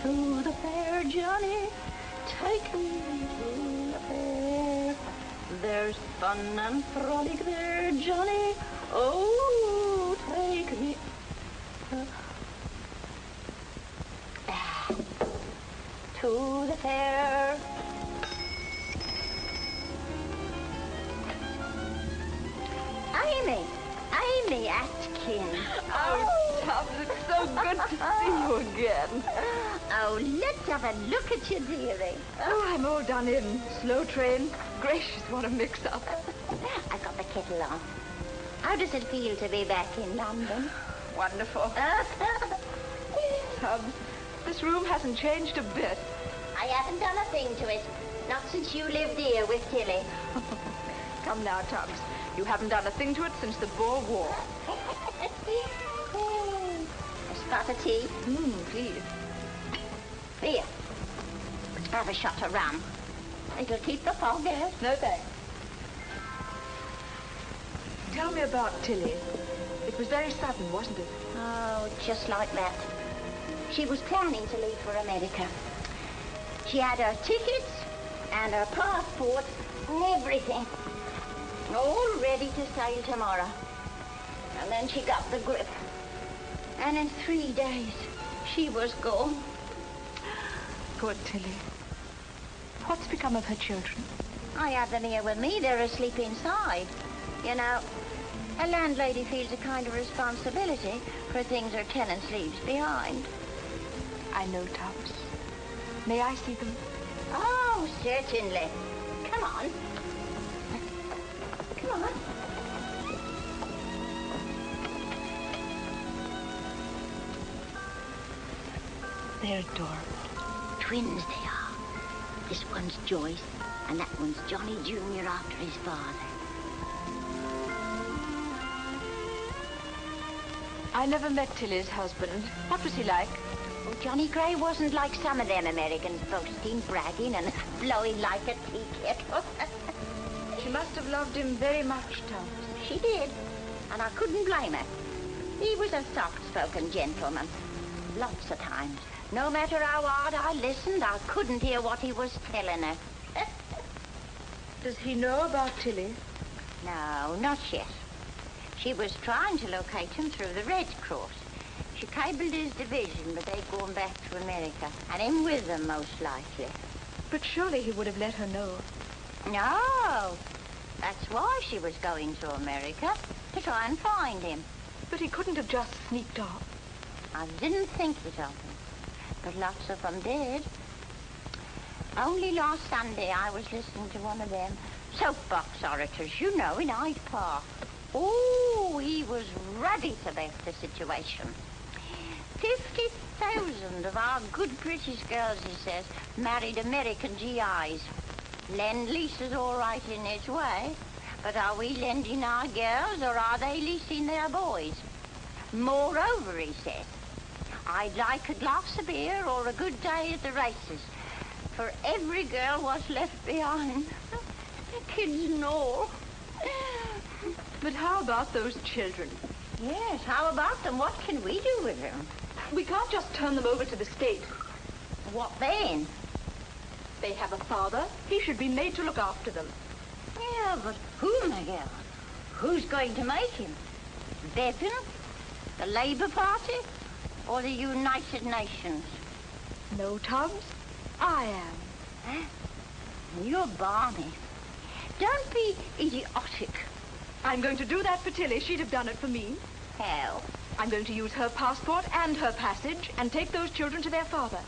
to the fair, Johnny. Take me to the fair. There's fun and frolic there, Johnny. Oh, take me. To the fair. Amy Atkins. Oh, Tubbs, it's so good to see you again. Oh, let's have a look at you, dearie. Oh, I'm all done in. Slow train. Gracious, what a mix-up. I've got the kettle on. How does it feel to be back in London? Wonderful. Tubbs, this room hasn't changed a bit. I haven't done a thing to it. Not since you lived here with Tilly. Come now, Tubbs. You haven't done a thing to it since the Boer War. A spot of tea? Please. Here. Have a shot of rum. It'll keep the fog out. No thanks. Tell me about Tilly. It was very sudden, wasn't it? Oh, just like that. She was planning to leave for America. She had her tickets and her passport and everything. All ready to sail tomorrow. And then she got the grip. And in 3 days, she was gone. Poor Tilly. What's become of her children? I have them here with me. They're asleep inside. You know, a landlady feels a kind of responsibility for things her tenants leaves behind. I know, Tubbs. May I see them? Oh, certainly. Come on. Come on. They're adorable. Twins they are. This one's Joyce, and that one's Johnny Jr. after his father. I never met Tilly's husband. What was he like? Oh, Johnny Gray wasn't like some of them Americans, boasting, bragging, and blowing like a tea kettle. She must have loved him very much, Tubbs. She did, and I couldn't blame her. He was a soft-spoken gentleman. Lots of times, no matter how hard I listened, I couldn't hear what he was telling her. Does he know about Tilly? No, not yet. She was trying to locate him through the Red Cross. She cabled his division, but they'd gone back to America, and him with them, most likely. But surely he would have let her know. No, that's why she was going to America, to try and find him. But he couldn't have just sneaked off. I didn't think it of him, but lots of them did. Only last Sunday I was listening to one of them soapbox orators, you know, in Hyde Park. Oh, he was ready to bet the situation. 50,000 of our good British girls, he says, married American GIs. Lend-lease is all right in its way, but are we lending our girls or are they leasing their boys? Moreover, he said, I'd like a glass of beer or a good day at the races for every girl was left behind. Kids and all. But how about those children? Yes, how about them? What can we do with them? We can't just turn them over to the state. What then? They have a father. He should be made to look after them. Yeah, but who, my girl? Who's going to make him? Bevan? The Labour Party? Or the United Nations? No, Tubbs. I am. Huh? You're balmy. Don't be idiotic. I'm going to do that for Tilly. She'd have done it for me. How? I'm going to use her passport and her passage and take those children to their father.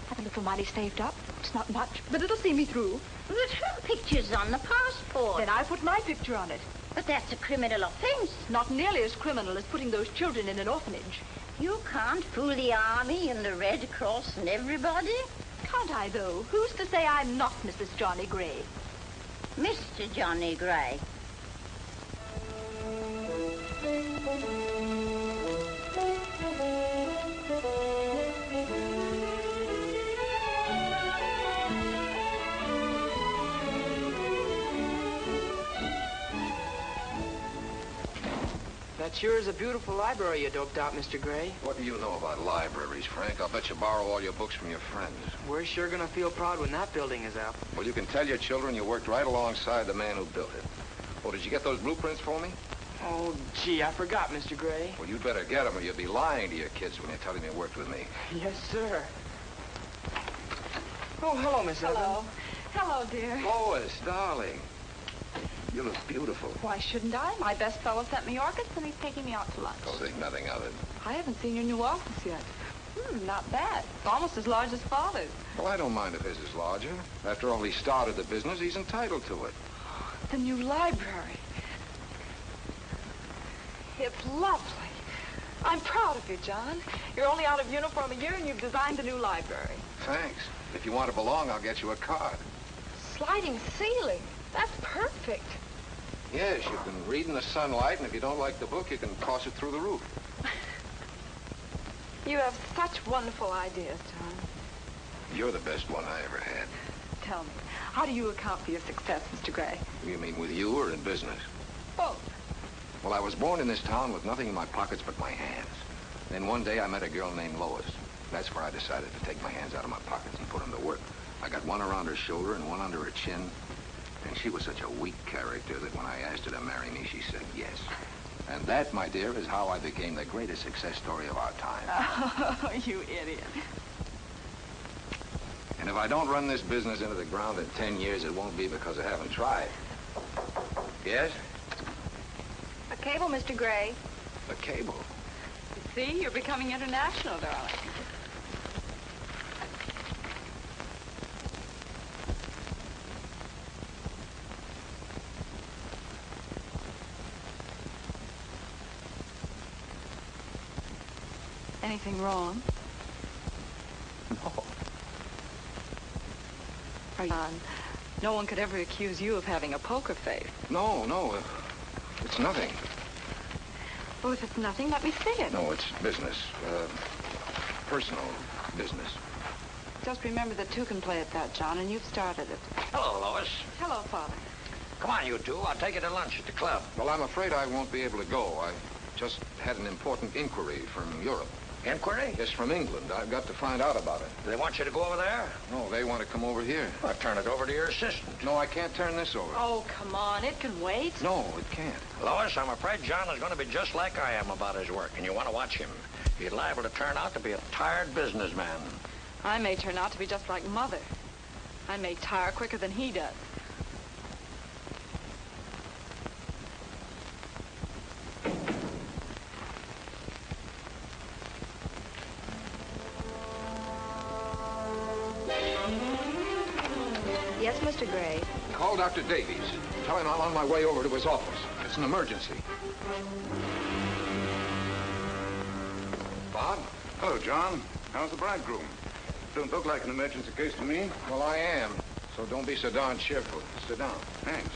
Have a little money saved up. It's not much, but it'll see me through. But her picture's on the passport. Then I put my picture on it. But that's a criminal offence. Not nearly as criminal as putting those children in an orphanage. You can't fool the Army and the Red Cross and everybody. Can't I, though? Who's to say I'm not Mrs. Johnny Gray? Mr. Johnny Gray. That That sure is a beautiful library you doped out, Mr. Gray. What do you know about libraries, Frank? I'll bet you borrow all your books from your friends. We're sure gonna feel proud when that building is up. Well, you can tell your children you worked right alongside the man who built it. Oh, did you get those blueprints for me? Oh, gee, I forgot, Mr. Gray. Well, you'd better get them or you'll be lying to your kids when you tell them you worked with me. Yes, sir. Oh, hello, Miss Evans. Hello. Hello, dear. Lois, darling. You look beautiful. Why shouldn't I? My best fellow sent me orchids, and he's taking me out to lunch. Oh, think nothing of it. I haven't seen your new office yet. Not bad. It's almost as large as Father's. Well, I don't mind if his is larger. After all, he started the business. He's entitled to it. The new library. It's lovely. I'm proud of you, John. You're only out of uniform a year, and you've designed the new library. Thanks. If you want to belong, I'll get you a card. Sliding ceiling. That's perfect. Yes, you can read in the sunlight, and if you don't like the book, you can toss it through the roof. You have such wonderful ideas, John. You're the best one I ever had. Tell me, how do you account for your success, Mr. Gray? You mean with you or in business? Both. Well, I was born in this town with nothing in my pockets but my hands. Then one day I met a girl named Lois. That's where I decided to take my hands out of my pockets and put them to work. I got one around her shoulder and one under her chin. And she was such a weak character that when I asked her to marry me, she said yes. And that, my dear, is how I became the greatest success story of our time. Oh, you idiot. And if I don't run this business into the ground in 10 years, it won't be because I haven't tried. Yes? A cable, Mr. Gray. A cable. You see, you're becoming international, darling. Anything wrong? No. Are you on? No one could ever accuse you of having a poker face. No. It's nothing. Well, if it's nothing, let me see it. No, it's business. Personal business. Just remember that two can play at that, John, and you've started it. Hello, Lois. Hello, Father. Come on, you two. I'll take you to lunch at the club. Well, I'm afraid I won't be able to go. I just had an important inquiry from Europe. Inquiry? Yes, from England. I've got to find out about it. Do they want you to go over there? No, they want to come over here. Well, turn it over to your assistant. No, I can't turn this over. Oh, come on. It can wait. No, it can't. Lois, I'm afraid John is going to be just like I am about his work, and you want to watch him. He's liable to turn out to be a tired businessman. I may turn out to be just like Mother. I may tire quicker than he does. Yes, Mr. Gray. Call Dr. Davies. Tell him I'm on my way over to his office. It's an emergency. Bob? Hello, John. How's the bridegroom? Don't look like an emergency case to me. Well, I am. So don't be so darn cheerful. Sit down. Thanks.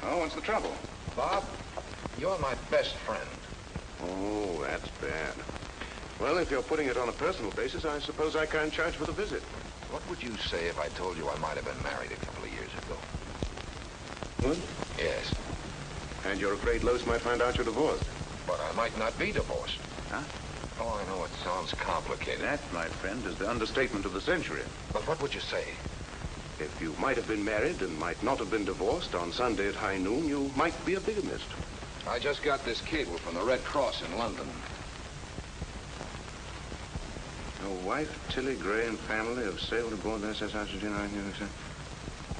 Oh, what's the trouble? Bob, you're my best friend. Oh, that's bad. Well, if you're putting it on a personal basis, I suppose I can't charge for the visit. What would you say if I told you I might have been married a couple of years ago? What? Yes. And you're afraid Lois might find out you're divorced? But I might not be divorced. Huh? Oh, I know it sounds complicated. That, my friend, is the understatement of the century. But what would you say? If you might have been married and might not have been divorced on Sunday at high noon, you might be a bigamist. I just got this cable from the Red Cross in London. Your wife, Tilly Gray, and family have sailed aboard the SS Argentina,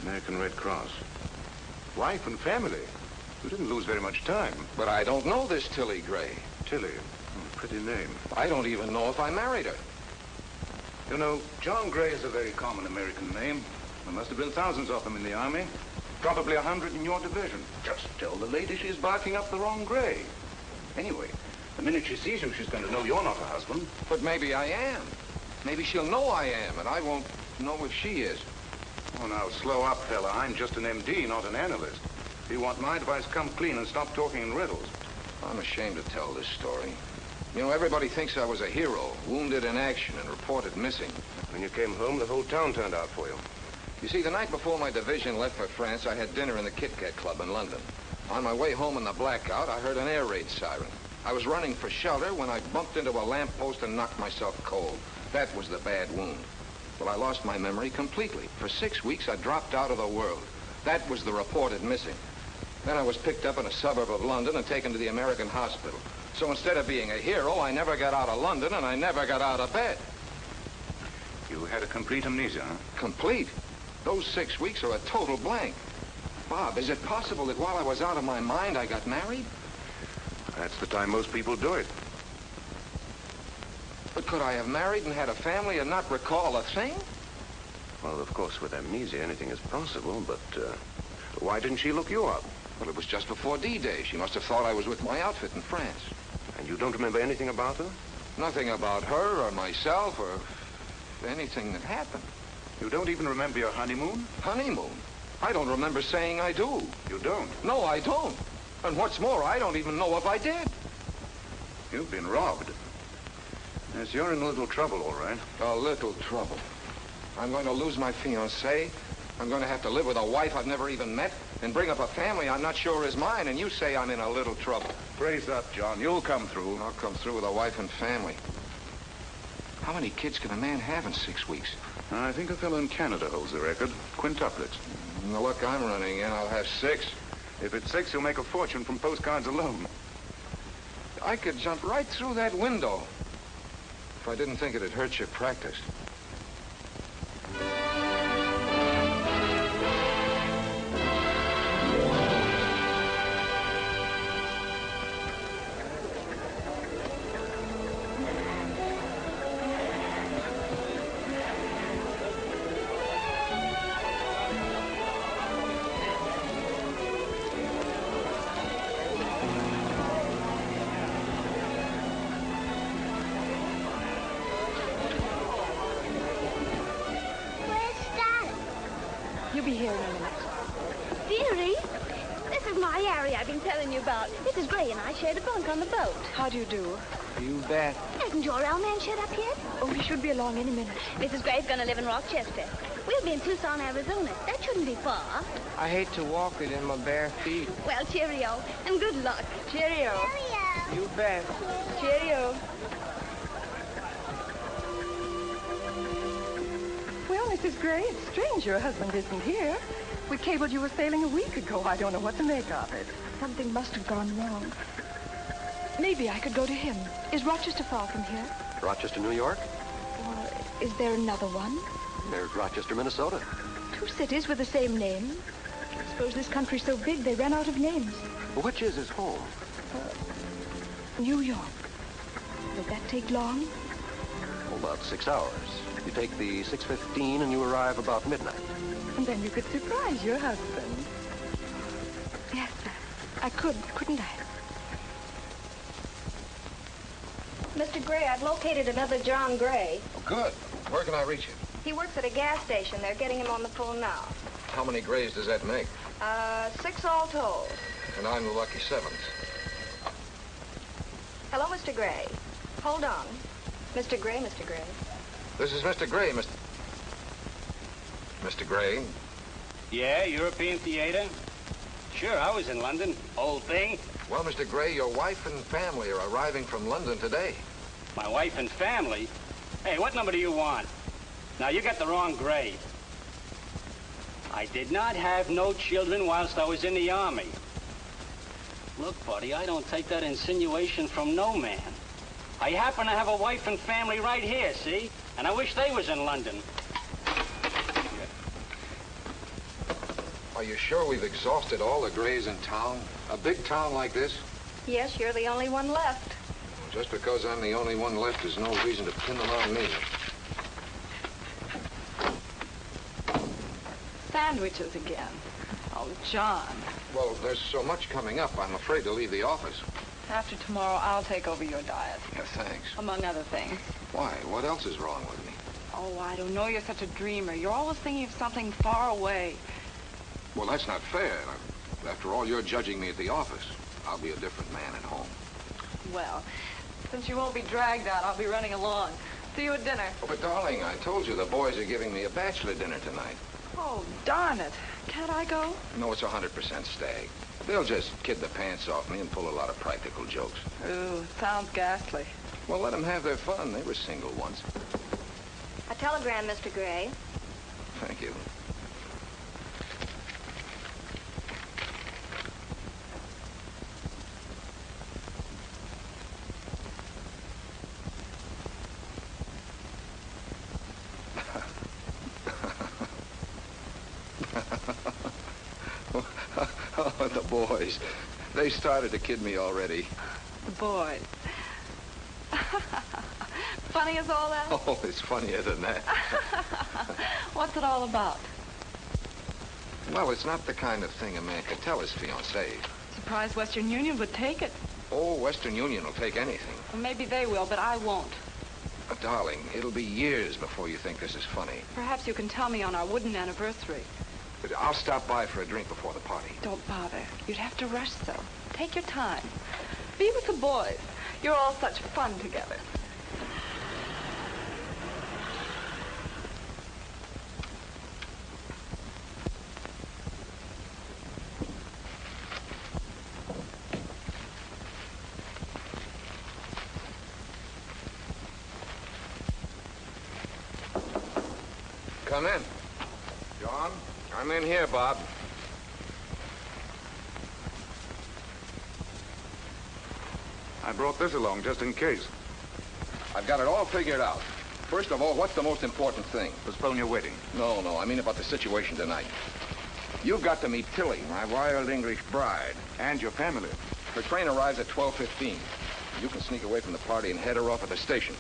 American Red Cross. Wife and family? You didn't lose very much time. But I don't know this Tilly Gray. Tilly. Pretty name. I don't even know if I married her. You know, John Gray is a very common American name. There must have been thousands of them in the Army. Probably 100 in your division. Just tell the lady she's barking up the wrong Gray. Anyway, the minute she sees you, she's going to know you're not her husband. But maybe I am. Maybe she'll know I am, and I won't know if she is. Oh, now, slow up, fella. I'm just an MD, not an analyst. If you want my advice, come clean and stop talking in riddles. I'm ashamed to tell this story. You know, everybody thinks I was a hero, wounded in action and reported missing. When you came home, the whole town turned out for you. You see, the night before my division left for France, I had dinner in the Kit Kat Club in London. On my way home in the blackout, I heard an air raid siren. I was running for shelter when I bumped into a lamppost and knocked myself cold. That was the bad wound. Well, I lost my memory completely. For 6 weeks, I dropped out of the world. That was the reported missing. Then I was picked up in a suburb of London and taken to the American hospital. So instead of being a hero, I never got out of London and I never got out of bed. You had a complete amnesia, huh? Complete? Those 6 weeks are a total blank. Bob, is it possible that while I was out of my mind, I got married? That's the time most people do it. But could I have married and had a family and not recall a thing? Well, of course, with amnesia, anything is possible, but why didn't she look you up? Well, it was just before D-Day. She must have thought I was with my outfit in France. And you don't remember anything about her? Nothing about her or myself or anything that happened. You don't even remember your honeymoon? Honeymoon? I don't remember saying I do. You don't? No, I don't. And what's more, I don't even know if I did. You've been robbed. Yes, you're in a little trouble, all right. A little trouble. I'm going to lose my fiancée. I'm going to have to live with a wife I've never even met and bring up a family I'm not sure is mine, and you say I'm in a little trouble. Brace up, John. You'll come through. I'll come through with a wife and family. How many kids can a man have in 6 weeks? I think a fellow in Canada holds the record. Quintuplets. In the luck I'm running in, I'll have 6. If it's 6, you'll make a fortune from postcards alone. I could jump right through that window if I didn't think it'd hurt your practice. Be here in a minute. Dearie, this is my area I've been telling you about. Mrs. Gray and I shared a bunk on the boat. How do you do? You bet. Hasn't your old man showed up yet? Oh, he should be along any minute. Mrs. Gray's going to live in Rochester. We'll be in Tucson, Arizona. That shouldn't be far. I hate to walk it in my bare feet. Well, cheerio, and good luck. Cheerio. You bet. Cheerio. Well, Mrs. Gray, it's strange your husband isn't here. We cabled you were sailing a week ago. I don't know what to make of it. Something must have gone wrong. Maybe I could go to him. Is Rochester far from here? Rochester, New York? Or is there another one? There's Rochester, Minnesota. 2 cities with the same name. I suppose this country's so big they ran out of names. Which is his home? New York. Will that take long? Oh, about 6 hours. You take the 6:15 and you arrive about midnight. And then you could surprise your husband. Yes, I could, couldn't I? Mr. Gray, I've located another John Gray. Oh, good. Where can I reach him? He works at a gas station. They're getting him on the phone now. How many grays does that make? 6 all told. And I'm the lucky 7th. Hello, Mr. Gray. Hold on. Mr. Gray, Mr. Gray. This is Mr. Gray, Mr. Gray. Yeah, European theater? Sure, I was in London. Old thing. Well, Mr. Gray, your wife and family are arriving from London today. My wife and family? Hey, what number do you want? Now, you got the wrong Gray. I did not have no children whilst I was in the Army. Look, buddy, I don't take that insinuation from no man. I happen to have a wife and family right here, see? And I wish they was in London. Are you sure we've exhausted all the grays in town? A big town like this? Yes, you're the only one left. Just because I'm the only one left is no reason to pin them on me. Sandwiches again. Oh, John. Well, there's so much coming up, I'm afraid to leave the office. After tomorrow, I'll take over your diet. Yeah, thanks. Among other things. Why? What else is wrong with me? Oh, I don't know. You're such a dreamer. You're always thinking of something far away. Well, that's not fair. After all, you're judging me at the office. I'll be a different man at home. Well, since you won't be dragged out, I'll be running along. See you at dinner. Oh, but, darling, I told you the boys are giving me a bachelor dinner tonight. Oh, darn it. Can't I go? No, it's 100% stag. They'll just kid the pants off me and pull a lot of practical jokes. Ooh, sounds ghastly. Well, let them have their fun. They were single once. A telegram, Mr. Gray. Thank you. Oh, the boys. They started to kid me already. The boys. Funny as all that? Oh, it's funnier than that. What's it all about? Well, it's not the kind of thing a man could tell his fiancée. Surprised Western Union would take it. Oh, Western Union will take anything. Well, maybe they will, but I won't. Darling, it'll be years before you think this is funny. Perhaps you can tell me on our wooden anniversary. But I'll stop by for a drink before the party. Don't bother. You'd have to rush so. Take your time. Be with the boys. You're all such fun together. Come in. John? I'm in here, Bob. I brought this along just in case. I've got it all figured out. First of all, what's the most important thing? Postpone your wedding. No, I mean about the situation tonight. You've got to meet Tilly, my wild English bride. And your family. Her train arrives at 12:15. You can sneak away from the party and head her off at the station.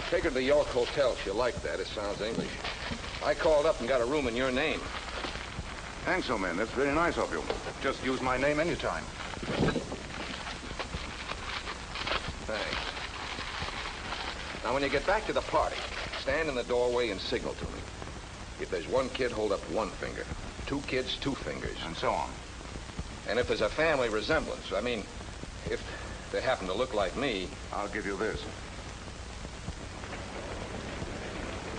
Take her to the York Hotel. She'll like that. It sounds English. I called up and got a room in your name. Thanks, old man. That's very nice of you. Just use my name anytime. Thanks. Now, when you get back to the party, stand in the doorway and signal to me. If there's one kid, hold up one finger. Two kids, two fingers. And so on. And if there's a family resemblance, I mean, if they happen to look like me... I'll give you this.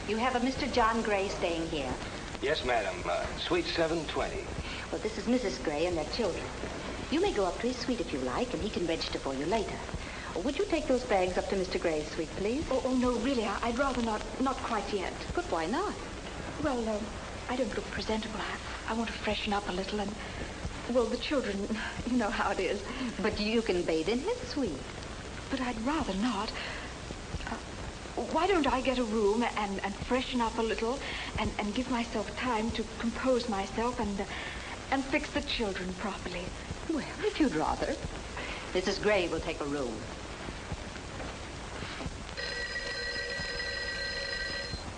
You have a Mr. John Gray staying here. Yes, madam. Suite 720. Well, this is Mrs. Gray and their children. You may go up to his suite if you like, and he can register for you later. Would you take those bags up to Mr. Gray's suite, please? Oh, no, really, I'd rather not quite yet. But why not? Well, I don't look presentable. I want to freshen up a little and, well, the children, you know how it is. But you can bathe in his suite. But I'd rather not. Why don't I get a room and freshen up a little and give myself time to compose myself and fix the children properly? Well, if you'd rather. Mrs. Gray will take a room.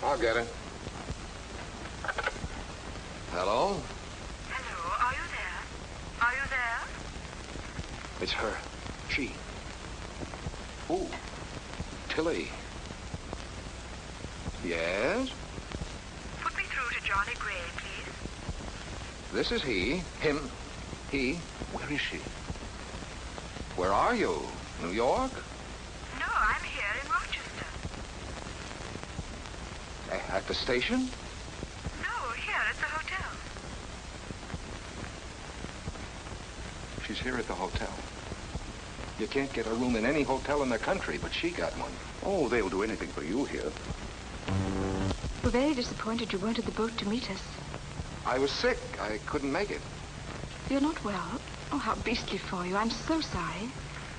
I'll get it. Hello? Hello, are you there? Are you there? It's her. She. Ooh. Tilly. Yes? Put me through to Johnny Gray, please. This is he. Him. He. Where is she? Where are you? New York? No, I'm here in Rochester. At the station? No, here at the hotel. She's here at the hotel. You can't get a room in any hotel in the country, but she got one. Oh, they'll do anything for you here. We're very disappointed you weren't at the boat to meet us. I was sick. I couldn't make it. You're not well? Oh, how beastly for you. I'm so sorry.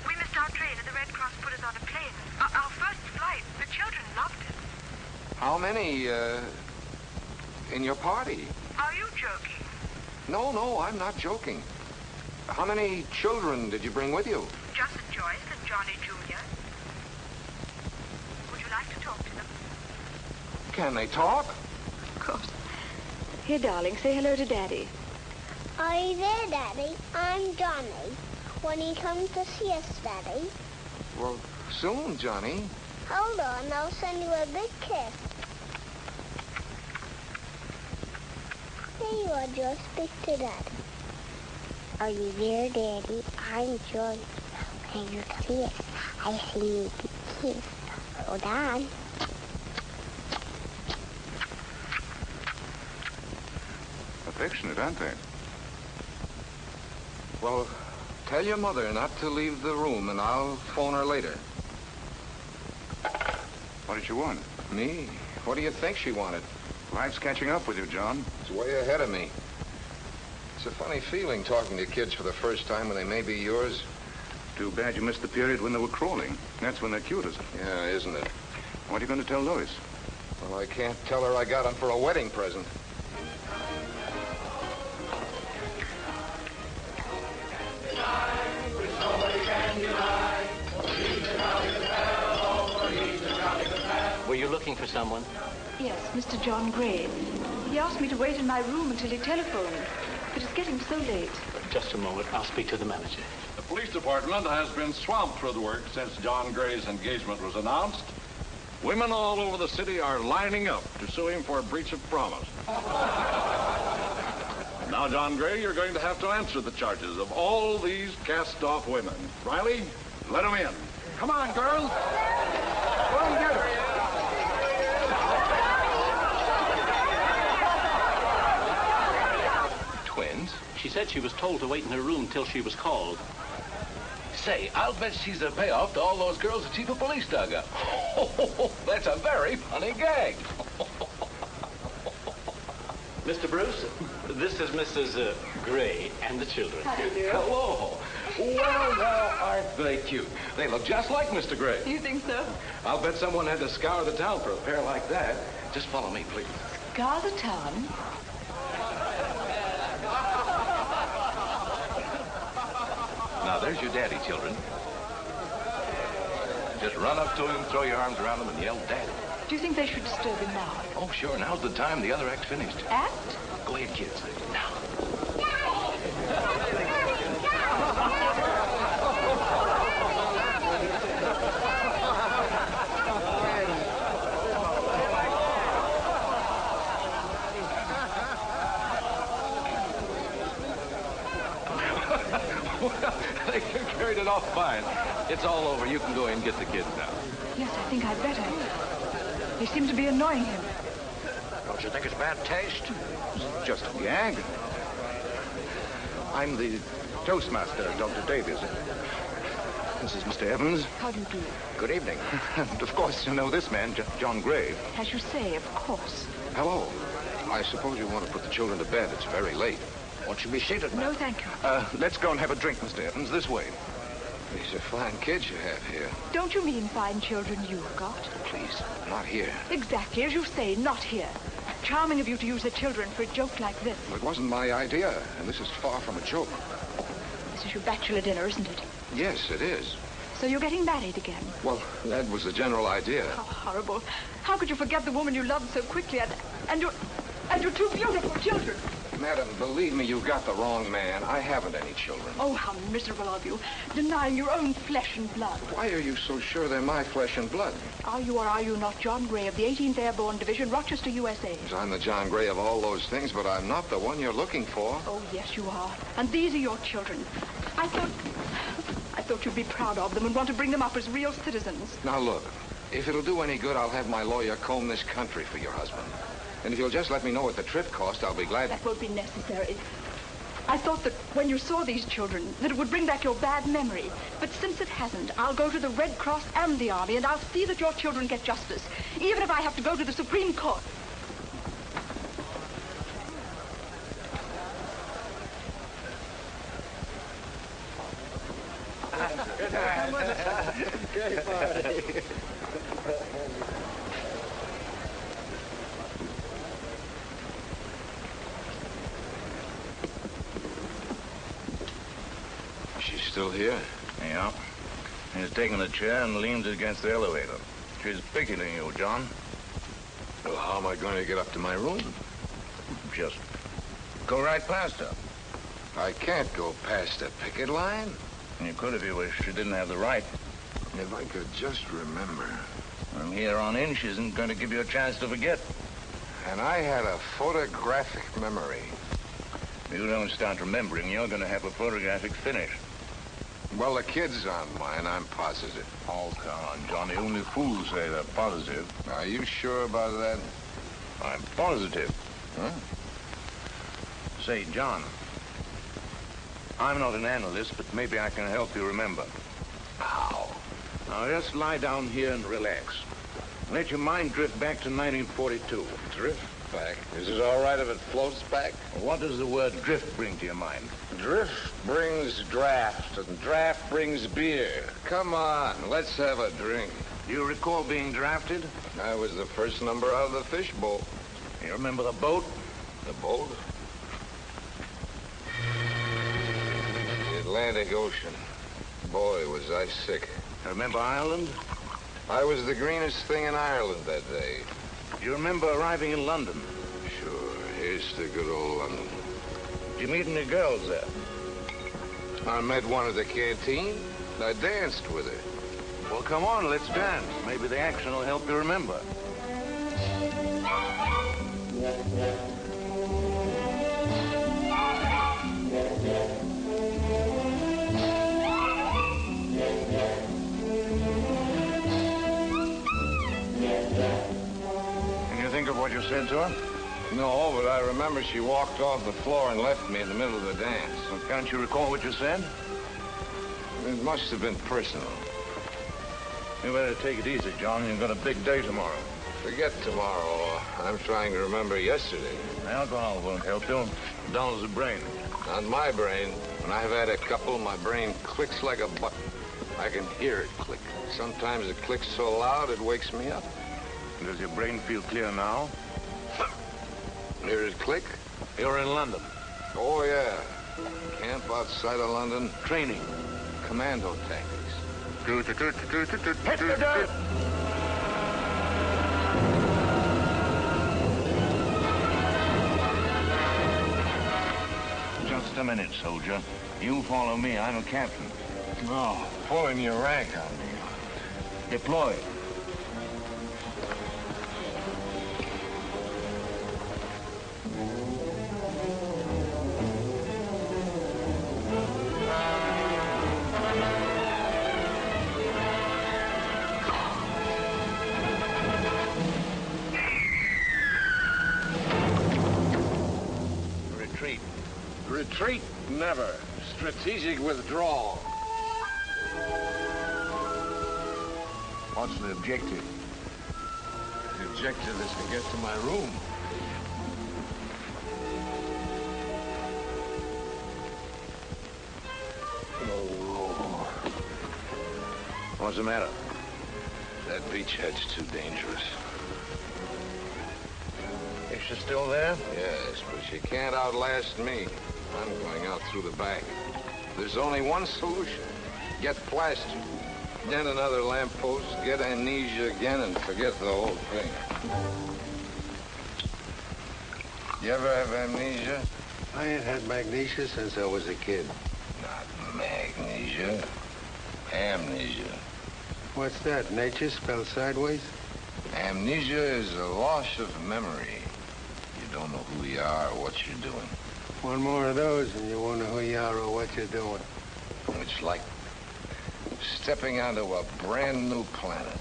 We missed our train and the Red Cross put us on a plane. Our first flight. The children loved it. How many, in your party? Are you joking? No, I'm not joking. How many children did you bring with you? Just Joyce and Johnny Jr. Would you like to talk to them? Can they talk? Of course. Here, darling, say hello to Daddy. Are you there, Daddy? I'm Johnny. When he comes to see us, Daddy. Well, soon, Johnny. Hold on, I'll send you a big kiss. There you are, Joe. Speak to Daddy. Are you there, Daddy? I'm Joyce. Can you see it? I see you kiss. Hold on. Affectionate, aren't they? Well, tell your mother not to leave the room, and I'll phone her later. What did she want? Me? What do you think she wanted? Life's catching up with you, John. It's way ahead of me. It's a funny feeling talking to kids for the first time when they may be yours. Too bad you missed the period when they were crawling. That's when they're cutest. Yeah, isn't it? What are you going to tell Lois? Well, I can't tell her I got them for a wedding present. Were you looking for someone? Yes, Mr. John Gray. He asked me to wait in my room until he telephoned. But it's getting so late. Just a moment. I'll speak to the manager. The police department has been swamped with work since John Gray's engagement was announced. Women all over the city are lining up to sue him for a breach of promise. Now, John Gray, you're going to have to answer the charges of all these cast-off women. Riley, let them in. Come on, girls. Go and get her. Twins? She said she was told to wait in her room till she was called. Say, I'll bet she's a payoff to all those girls the chief of police dug up. Oh, that's a very funny gag. Mr. Bruce, this is Mrs. Gray and the children. How do you do? Hello. Well, now, aren't they cute? They look just like Mr. Gray. You think so? I'll bet someone had to scour the town for a pair like that. Just follow me, please. Scour the town? Now, there's your daddy, children. Just run up to him, throw your arms around him, and yell, Daddy. Do you think they should disturb him now? Oh, sure. Now's the time. The other act's finished. Act? Go ahead, kids. Now. Well, they carried it off fine. It's all over. You can go in and get the kids now. Yes, I think I'd better. They seem to be annoying him. Don't you think it's bad taste? It's just a gag. I'm the Toastmaster, Dr. Davies. This is Mr. Evans. How do you do? Good evening. And of course, you know this man, John Gray. As you say, of course. Hello. I suppose you want to put the children to bed. It's very late. Won't you be seated, No, thank you. Let's go and have a drink, Mr. Evans, this way. These are fine kids you have here. Don't you mean fine children you've got? Please, not here. Exactly, as you say, not here. Charming of you to use the children for a joke like this. It wasn't my idea, and this is far from a joke. This is your bachelor dinner, isn't it? Yes, it is. So you're getting married again? Well, that was the general idea. How horrible. How could you forget the woman you loved so quickly and your two beautiful children? Madam, believe me, you've got the wrong man. I haven't any children. Oh, how miserable of you, denying your own flesh and blood. Why are you so sure they're my flesh and blood? Are you or are you not John Gray of the 18th Airborne Division, Rochester, USA? I'm the John Gray of all those things, but I'm not the one you're looking for. Oh, yes, you are. And these are your children. I thought you'd be proud of them and want to bring them up as real citizens. Now, look, if it'll do any good, I'll have my lawyer comb this country for your husband. And if you'll just let me know what the trip cost, I'll be glad. That won't be necessary. I thought that when you saw these children, that it would bring back your bad memory. But since it hasn't, I'll go to the Red Cross and the Army, and I'll see that your children get justice, even if I have to go to the Supreme Court. Great party. She's still here? Yeah. He's taking the chair and leans against the elevator. She's picketing you, John. Well, how am I going to get up to my room? Just go right past her. I can't go past the picket line. You could if you wish. You didn't have the right. If I could just remember. From here on in, she isn't going to give you a chance to forget. And I had a photographic memory. You don't start remembering, you're going to have a photographic finish. Well, the kids aren't mine, I'm positive. Oh, come on, Johnny. Only fools say they're positive. Are you sure about that? I'm positive. Huh? Say, John, I'm not an analyst, but maybe I can help you remember. How? Now, just lie down here and relax. Let your mind drift back to 1942. Drift back? Is it all right if it floats back? What does the word drift bring to your mind? Drift brings draft, and draft brings beer. Come on, let's have a drink. Do you recall being drafted? I was the first number out of the fishbowl. You remember the boat? The boat? The Atlantic Ocean. Boy, was I sick. Remember Ireland? I was the greenest thing in Ireland that day. Do you remember arriving in London? Sure, here's to good old London. Did you meet any girls there? I met one at the canteen. I danced with her. Well, come on, let's dance. Maybe the action will help you remember. Can you think of what you said to her? No, but I remember she walked off the floor and left me in the middle of the dance. Well, can't you recall what you said? It must have been personal. You better take it easy, John. You've got a big day tomorrow. Forget tomorrow. I'm trying to remember yesterday. Alcohol won't help you. Dulls the brain. Not my brain. When I've had a couple, my brain clicks like a button. I can hear it click. Sometimes it clicks so loud it wakes me up. Does your brain feel clear now? Hear it click? You're in London. Oh, yeah. Camp outside of London. Training. Commando tactics. Hit the dirt! Just a minute, soldier. You follow me. I'm a captain. Oh, pulling your rank on me. Deploy. Retreat. Retreat? Never. Strategic withdrawal. What's the objective? The objective is to get to my room. Oh. What's the matter? That beachhead's too dangerous. Is she still there? Yes, but she can't outlast me. I'm going out through the back. There's only one solution. Get plastered. Then another lamppost, get amnesia again, and forget the whole thing. You ever have amnesia? I ain't had magnesia since I was a kid. Not magnesia. Amnesia. What's that, nature spelled sideways? Amnesia is a loss of memory. You don't know who you are or what you're doing. One more of those and you won't know who you are or what you're doing. It's like stepping onto a brand new planet.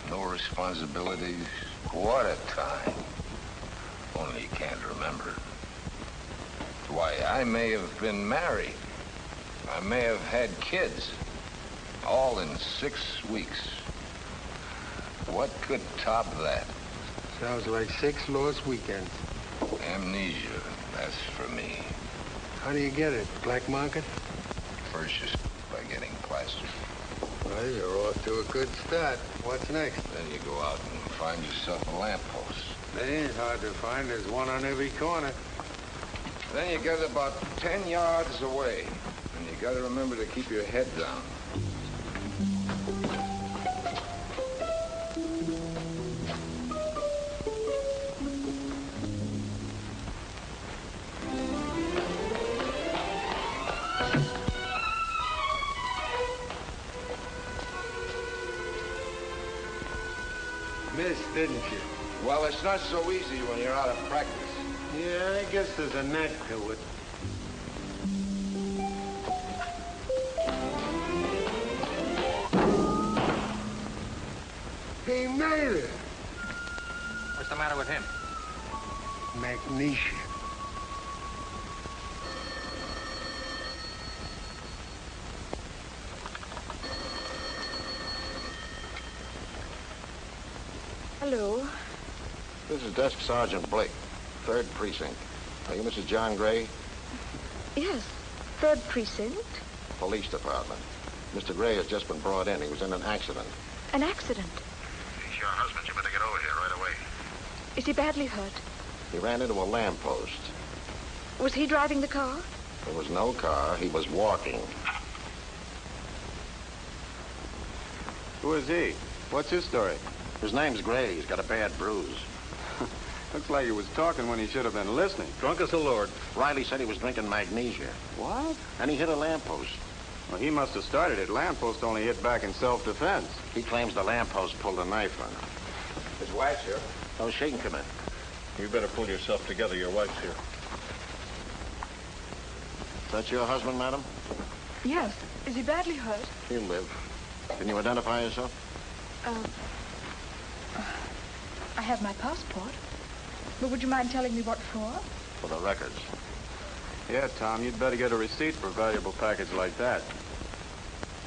No responsibilities. What a time. Only you can't remember. Why, I may have been married. I may have had kids. All in 6 weeks. What could top that? Sounds like 6 lost weekends. Amnesia, that's for me. How do you get it? Black market? First, you start by getting plastered. Well, you're off to a good start. What's next? Then you go out and find yourself a lamppost. They ain't hard to find. There's one on every corner. Then you get about 10 yards away. And you gotta remember to keep your head down. Missed, didn't you? Well, it's not so easy when you're out of practice. Yeah, I guess there's a knack to it. He made it. What's the matter with him? Magnesia. Hello. This is Desk Sergeant Blake, 3rd Precinct. Are you Mrs. John Gray? Yes, 3rd Precinct. Police Department. Mr. Gray has just been brought in. He was in an accident. An accident? He's your husband. You better get over here right away. Is he badly hurt? He ran into a lamppost. Was he driving the car? There was no car. He was walking. Who is he? What's his story? His name's Gray. He's got a bad bruise. Looks like he was talking when he should have been listening. Drunk as a lord. Riley said he was drinking magnesia. What? And he hit a lamppost. Well, he must have started it. Lamppost only hit back in self-defense. He claims the lamppost pulled a knife on him. His wife's here. Oh, she can come in. You better pull yourself together. Your wife's here. Is that your husband, madam? Yes. Is he badly hurt? He'll live. Can you identify yourself? I have my passport. But would you mind telling me what for? For the records. Yeah, Tom, you'd better get a receipt for a valuable package like that.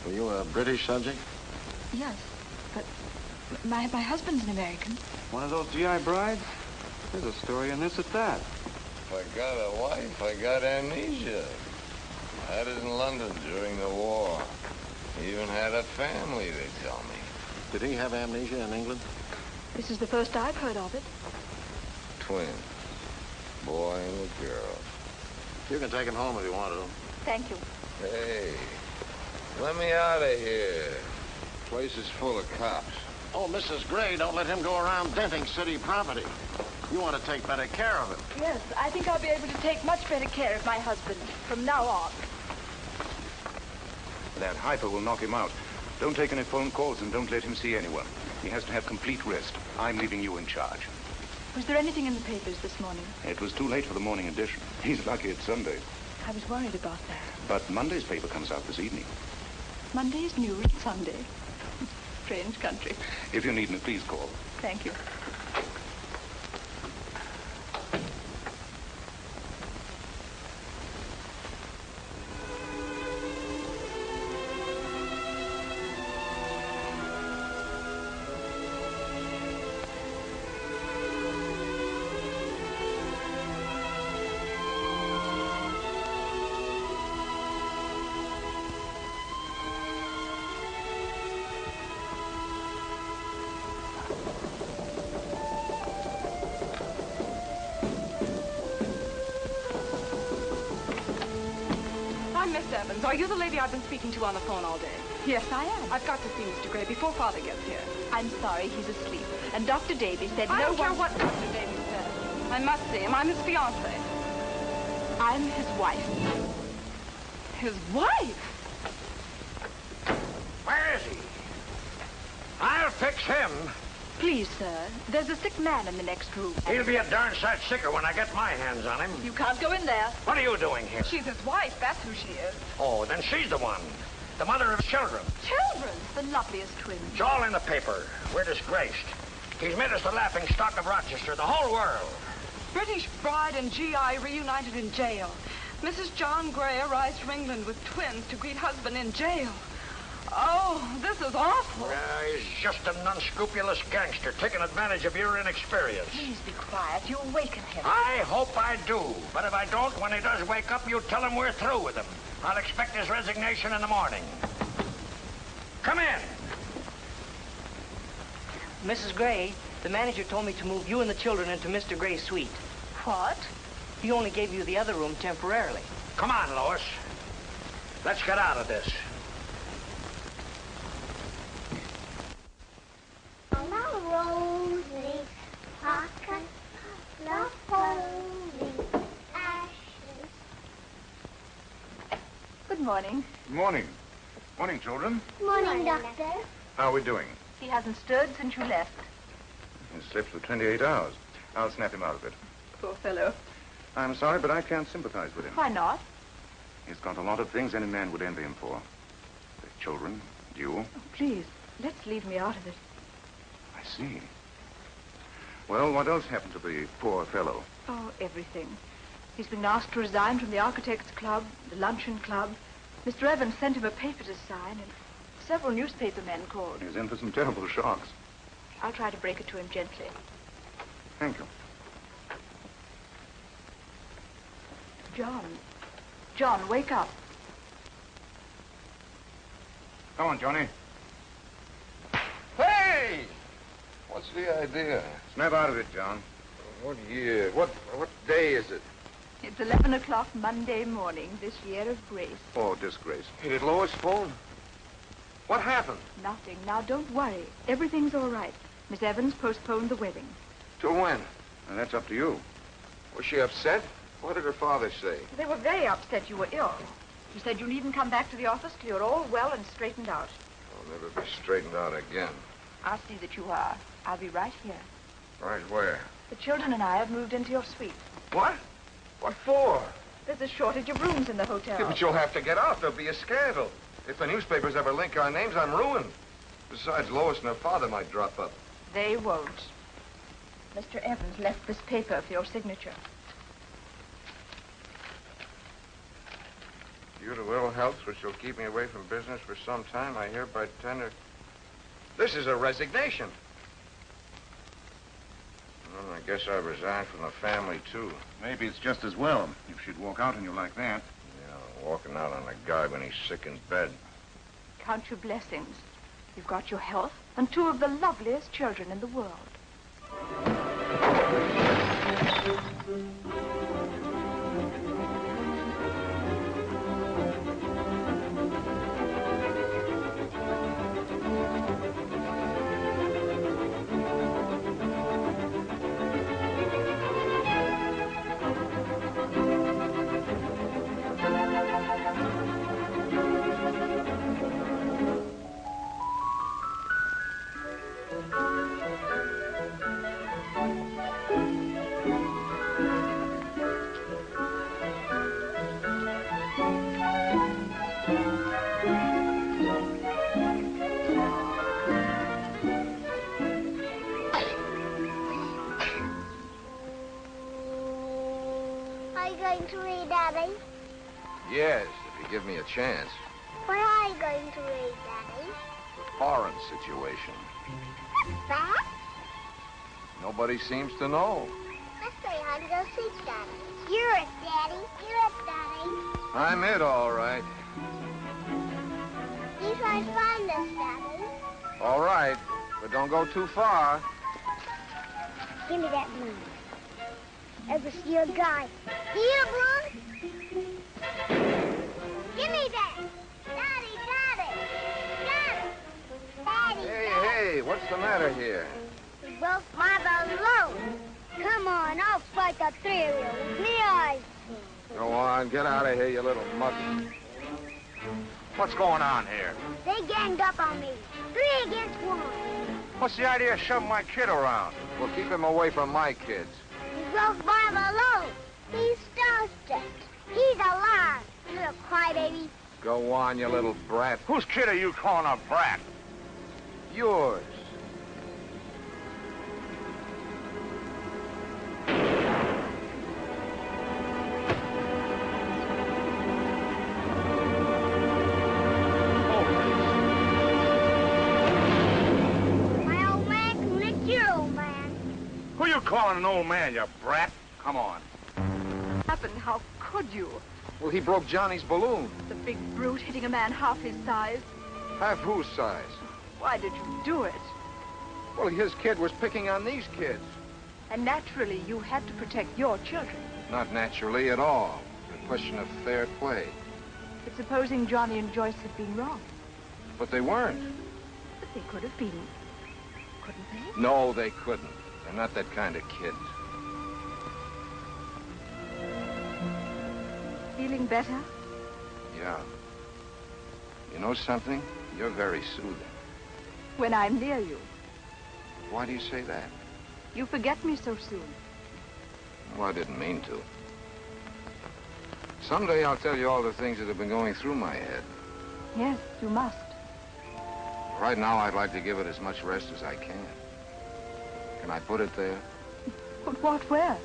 Were you a British subject? Yes, but my husband's an American. One of those GI brides? There's a story in this at that. If I got a wife, I got amnesia. I had it in London during the war. Even had a family, they tell me. Did he have amnesia in England? This is the first I've heard of it. Twins. Boy and a girl. You can take him home if you want to. Thank you. Hey, let me out of here. Place is full of cops. Oh, Mrs. Gray, don't let him go around denting city property. You want to take better care of him. Yes, I think I'll be able to take much better care of my husband from now on. That hyper will knock him out. Don't take any phone calls and don't let him see anyone. He has to have complete rest. I'm leaving you in charge. Was there anything in the papers this morning? It was too late for the morning edition. He's lucky it's Sunday. I was worried about that. But Monday's paper comes out this evening. Monday's news, Sunday. Strange country. If you need me, please call. Thank you. Miss Evans, are you the lady I've been speaking to on the phone all day? Yes, I am. I've got to see Mr. Gray before Father gets here. I'm sorry, he's asleep. And Dr. Davy said I no don't care one... what Dr. Davy said. I must see him. I'm his fiancée. I'm his wife. His wife? Where is he? I'll fix him. Please, sir, there's a sick man in the next room. He'll be a darn sight sicker when I get my hands on him. You can't go in there. What are you doing here? She's his wife, that's who she is. Oh, then she's the one. The mother of children. Children? The loveliest twins. It's all in the paper. We're disgraced. He's made us the laughing stock of Rochester, the whole world. British bride and GI reunited in jail. Mrs. John Gray arrives from England with twins to greet husband in jail. Oh, this is awful. He's just an unscrupulous gangster taking advantage of your inexperience. Please be quiet. You'll waken him. I hope I do. But if I don't, when he does wake up, you tell him we're through with him. I'll expect his resignation in the morning. Come in. Mrs. Gray, the manager told me to move you and the children into Mr. Gray's suite. What? He only gave you the other room temporarily. Come on, Lois. Let's get out of this. Good morning. Morning. Morning, children. Morning, Doctor. How are we doing? He hasn't stirred since you left. He slept for 28 hours. I'll snap him out of it. Poor fellow. I'm sorry, but I can't sympathize with him. Why not? He's got a lot of things any man would envy him for. The children, you. Oh, please, let's leave me out of it. I see. Well, what else happened to the poor fellow? Oh, everything. He's been asked to resign from the Architects Club, the Luncheon Club. Mr. Evans sent him a paper to sign, and several newspaper men called. He's in for some terrible shocks. I'll try to break it to him gently. Thank you. John. John, wake up. Come on, Johnny. Hey! What's the idea? Snap out of it, John. What year? What day is it? It's 11 o'clock Monday morning, this year of grace. Oh, disgrace. Hey, did Lois phone? What happened? Nothing. Now, don't worry. Everything's all right. Miss Evans postponed the wedding. Till when? Now, that's up to you. Was she upset? What did her father say? They were very upset you were ill. He said you needn't come back to the office till you're all well and straightened out. I'll never be straightened out again. I'll see that you are. I'll be right here. Right where? The children and I have moved into your suite. What? What for? There's a shortage of rooms in the hotel. Yeah, but you'll have to get out. There'll be a scandal. If the newspapers ever link our names, I'm ruined. Besides, Lois and her father might drop up. They won't. Mr. Evans left this paper for your signature. Due to ill health, which will keep me away from business for some time, I hereby tender... This is a resignation. Well, I guess I resign from the family, too. Maybe it's just as well if she'd walk out on you like that. Yeah, walking out on a guy when he's sick in bed. Count your blessings. You've got your health and two of the loveliest children in the world. Are you going to read, Daddy? Yes, if you give me a chance. What are you going to read, Daddy? The foreign situation. What's that? Nobody seems to know. Let's say hi to go see Daddy. You're it, Daddy. You're it, Daddy. I'm it, all right. You try to find us, Daddy. All right, but don't go too far. Give me that money. Ever see a guy? Here, Blue? Give me that. Daddy, Daddy. Daddy. Daddy, Hey, what's the matter here? We broke Mother alone. Come on, I'll fight the three of you with me eyes. Go on, get out of here, you little mutt. What's going on here? They ganged up on me. 3 against 1. What's the idea of shoving my kid around? Well, keep him away from my kids. We broke Bob alone. He's starstruck. He's alive, little crybaby. Go on, you little brat. Whose kid are you calling a brat? Yours. My old man can lick your old man. Who you calling an old man, you brat? Come on. Happened? How could you? Well, he broke Johnny's balloon. The big brute hitting a man half his size. Half whose size? Why did you do it? Well, his kid was picking on these kids. And naturally, you had to protect your children. Not naturally at all. It's a question of fair play. But supposing Johnny and Joyce had been wrong. But they weren't. But they could have been. Couldn't they? No, they couldn't. They're not that kind of kids. Feeling better? Yeah. You know something? You're very soothing. When I'm near you. Why do you say that? You forget me so soon. Well, I didn't mean to. Someday I'll tell you all the things that have been going through my head. Yes, you must. Right now, I'd like to give it as much rest as I can. Can I put it there? But what, where?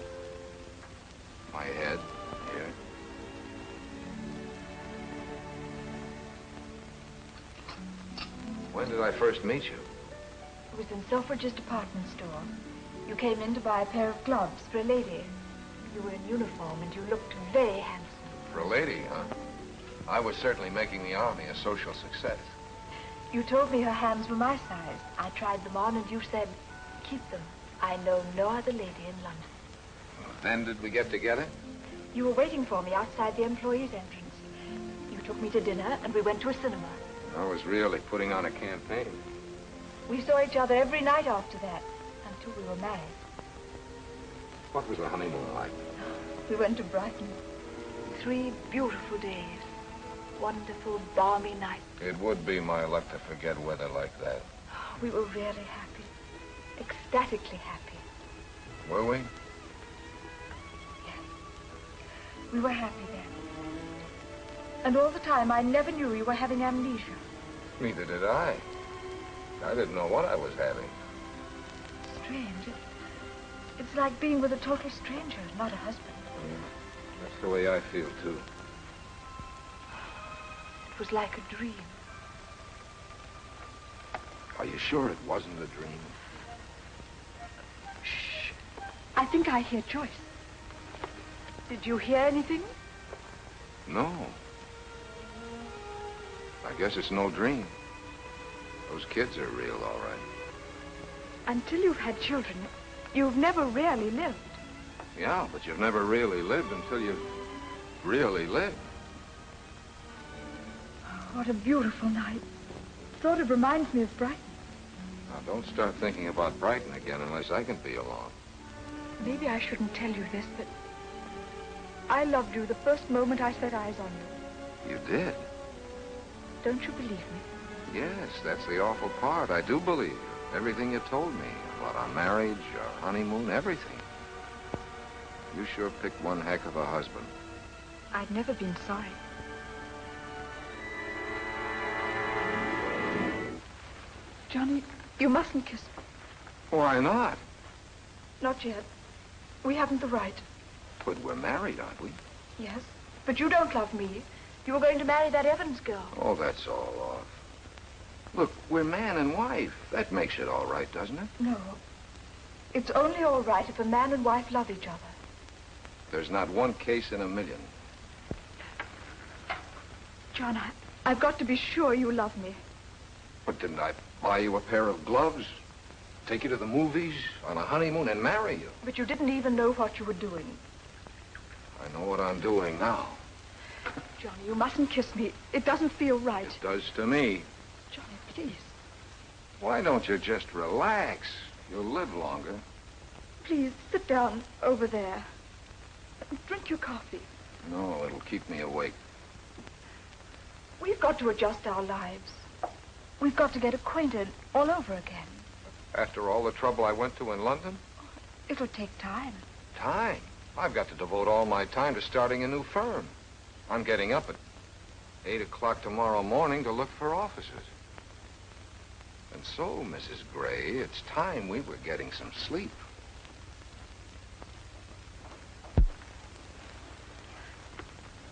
My head, here. When did I first meet you? It was in Selfridge's department store. You came in to buy a pair of gloves for a lady. You were in uniform and you looked very handsome. For a lady, huh? I was certainly making the Army a social success. You told me her hands were my size. I tried them on and you said, keep them. I know no other lady in London. Then did we get together? You were waiting for me outside the employees' entrance. You took me to dinner and we went to a cinema. I was really putting on a campaign. We saw each other every night after that, until we were married. What was the honeymoon like? We went to Brighton. 3 beautiful days. Wonderful, balmy nights. It would be my luck to forget weather like that. We were really happy. Ecstatically happy. Were we? Yes. We were happy then. And all the time, I never knew you were having amnesia. Neither did I. I didn't know what I was having. Strange. It's like being with a total stranger, not a husband. Yeah, that's the way I feel, too. It was like a dream. Are you sure it wasn't a dream? Shh. I think I hear Joyce. Did you hear anything? No. I guess it's no dream. Those kids are real, all right. Until you've had children, you've never really lived. Yeah, but you've never really lived until you've really lived. Oh, what a beautiful night. Sort of reminds me of Brighton. Now, don't start thinking about Brighton again unless I can be along. Maybe I shouldn't tell you this, but I loved you the first moment I set eyes on you. You did? Don't you believe me? Yes, that's the awful part. I do believe you. Everything you told me about our marriage, our honeymoon, everything. You sure picked one heck of a husband. I've never been sorry. Johnny, you mustn't kiss me. Why not? Not yet. We haven't the right. But we're married, aren't we? Yes, but you don't love me. You were going to marry that Evans girl. Oh, that's all off. Look, we're man and wife. That makes it all right, doesn't it? No. It's only all right if a man and wife love each other. There's not one case in a million. John, I've got to be sure you love me. But didn't I buy you a pair of gloves, take you to the movies, on a honeymoon, and marry you? But you didn't even know what you were doing. I know what I'm doing now. Johnny, you mustn't kiss me. It doesn't feel right. It does to me. Johnny, please. Why don't you just relax? You'll live longer. Please, sit down over there. Drink your coffee. No, it'll keep me awake. We've got to adjust our lives. We've got to get acquainted all over again. After all the trouble I went to in London? It'll take time. Time? I've got to devote all my time to starting a new firm. I'm getting up at 8 o'clock tomorrow morning to look for offices. And so, Mrs. Gray, it's time we were getting some sleep.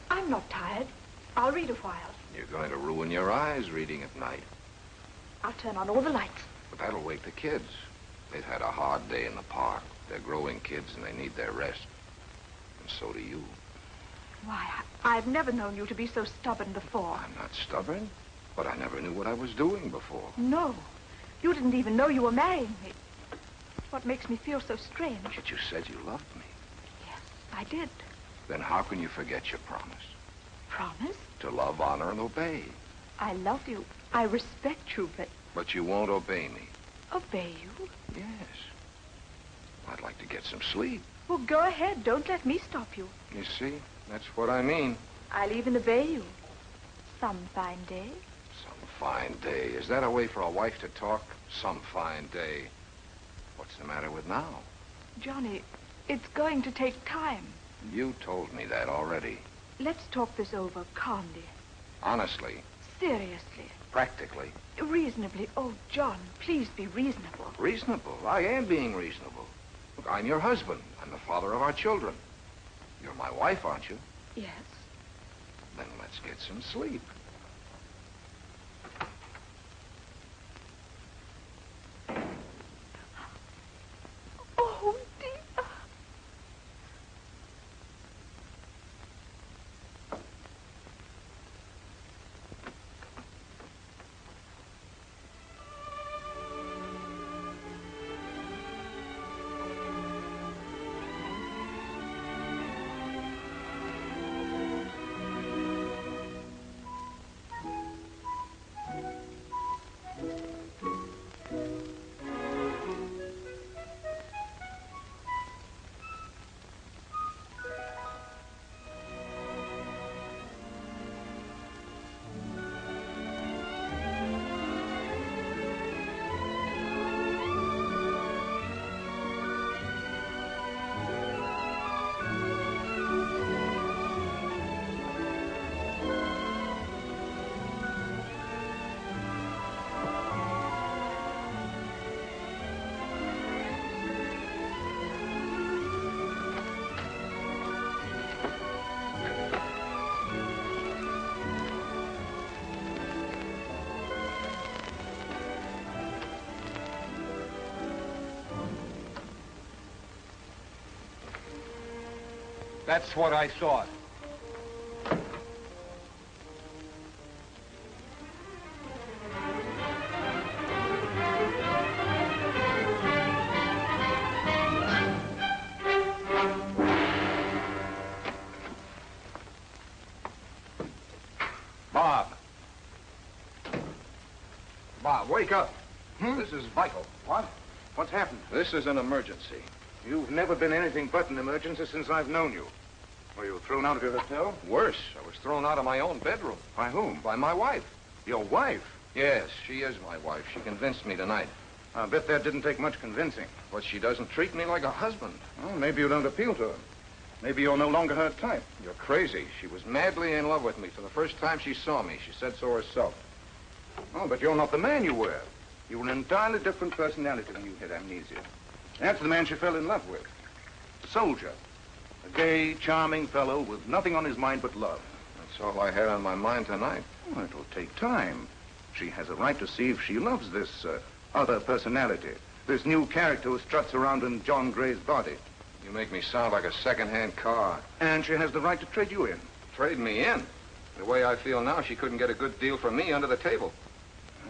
I'm not tired. I'll read a while. You're going to ruin your eyes reading at night. I'll turn on all the lights. But that'll wake the kids. They've had a hard day in the park. They're growing kids and they need their rest. And so do you. Why, I've never known you to be so stubborn before. I'm not stubborn, but I never knew what I was doing before. No. You didn't even know you were marrying me. That's what makes me feel so strange. But you said you loved me. Yes, I did. Then how can you forget your promise? Promise? To love, honor, and obey. I love you. I respect you, but... But you won't obey me. Obey you? Yes. I'd like to get some sleep. Well, go ahead. Don't let me stop you. You see? That's what I mean. I'll even obey you. Some fine day. Some fine day. Is that a way for a wife to talk? Some fine day. What's the matter with now? Johnny, it's going to take time. You told me that already. Let's talk this over calmly. Honestly. Seriously. Practically. Reasonably. Oh, John, please be reasonable. Reasonable? I am being reasonable. Look, I'm your husband. I'm the father of our children. You're my wife, aren't you? Yes. Then let's get some sleep. That's what I thought. Bob. Bob, wake up. This is vital. What? What's happened? This is an emergency. You've never been anything but an emergency since I've known you. Were you thrown out of your hotel? Worse, I was thrown out of my own bedroom. By whom? By my wife. Your wife? Yes, she is my wife. She convinced me tonight. I bet that didn't take much convincing. But she doesn't treat me like a husband. Well, maybe you don't appeal to her. Maybe you're no longer her type. You're crazy. She was madly in love with me from the first time she saw me. She said so herself. Oh, but you're not the man you were. You were an entirely different personality when you had amnesia. That's the man she fell in love with. A soldier. A gay, charming fellow with nothing on his mind but love. That's all I had on my mind tonight. Well, it'll take time. She has a right to see if she loves this other personality. This new character who struts around in John Gray's body. You make me sound like a second-hand car. And she has the right to trade you in. Trade me in? The way I feel now, she couldn't get a good deal from me under the table.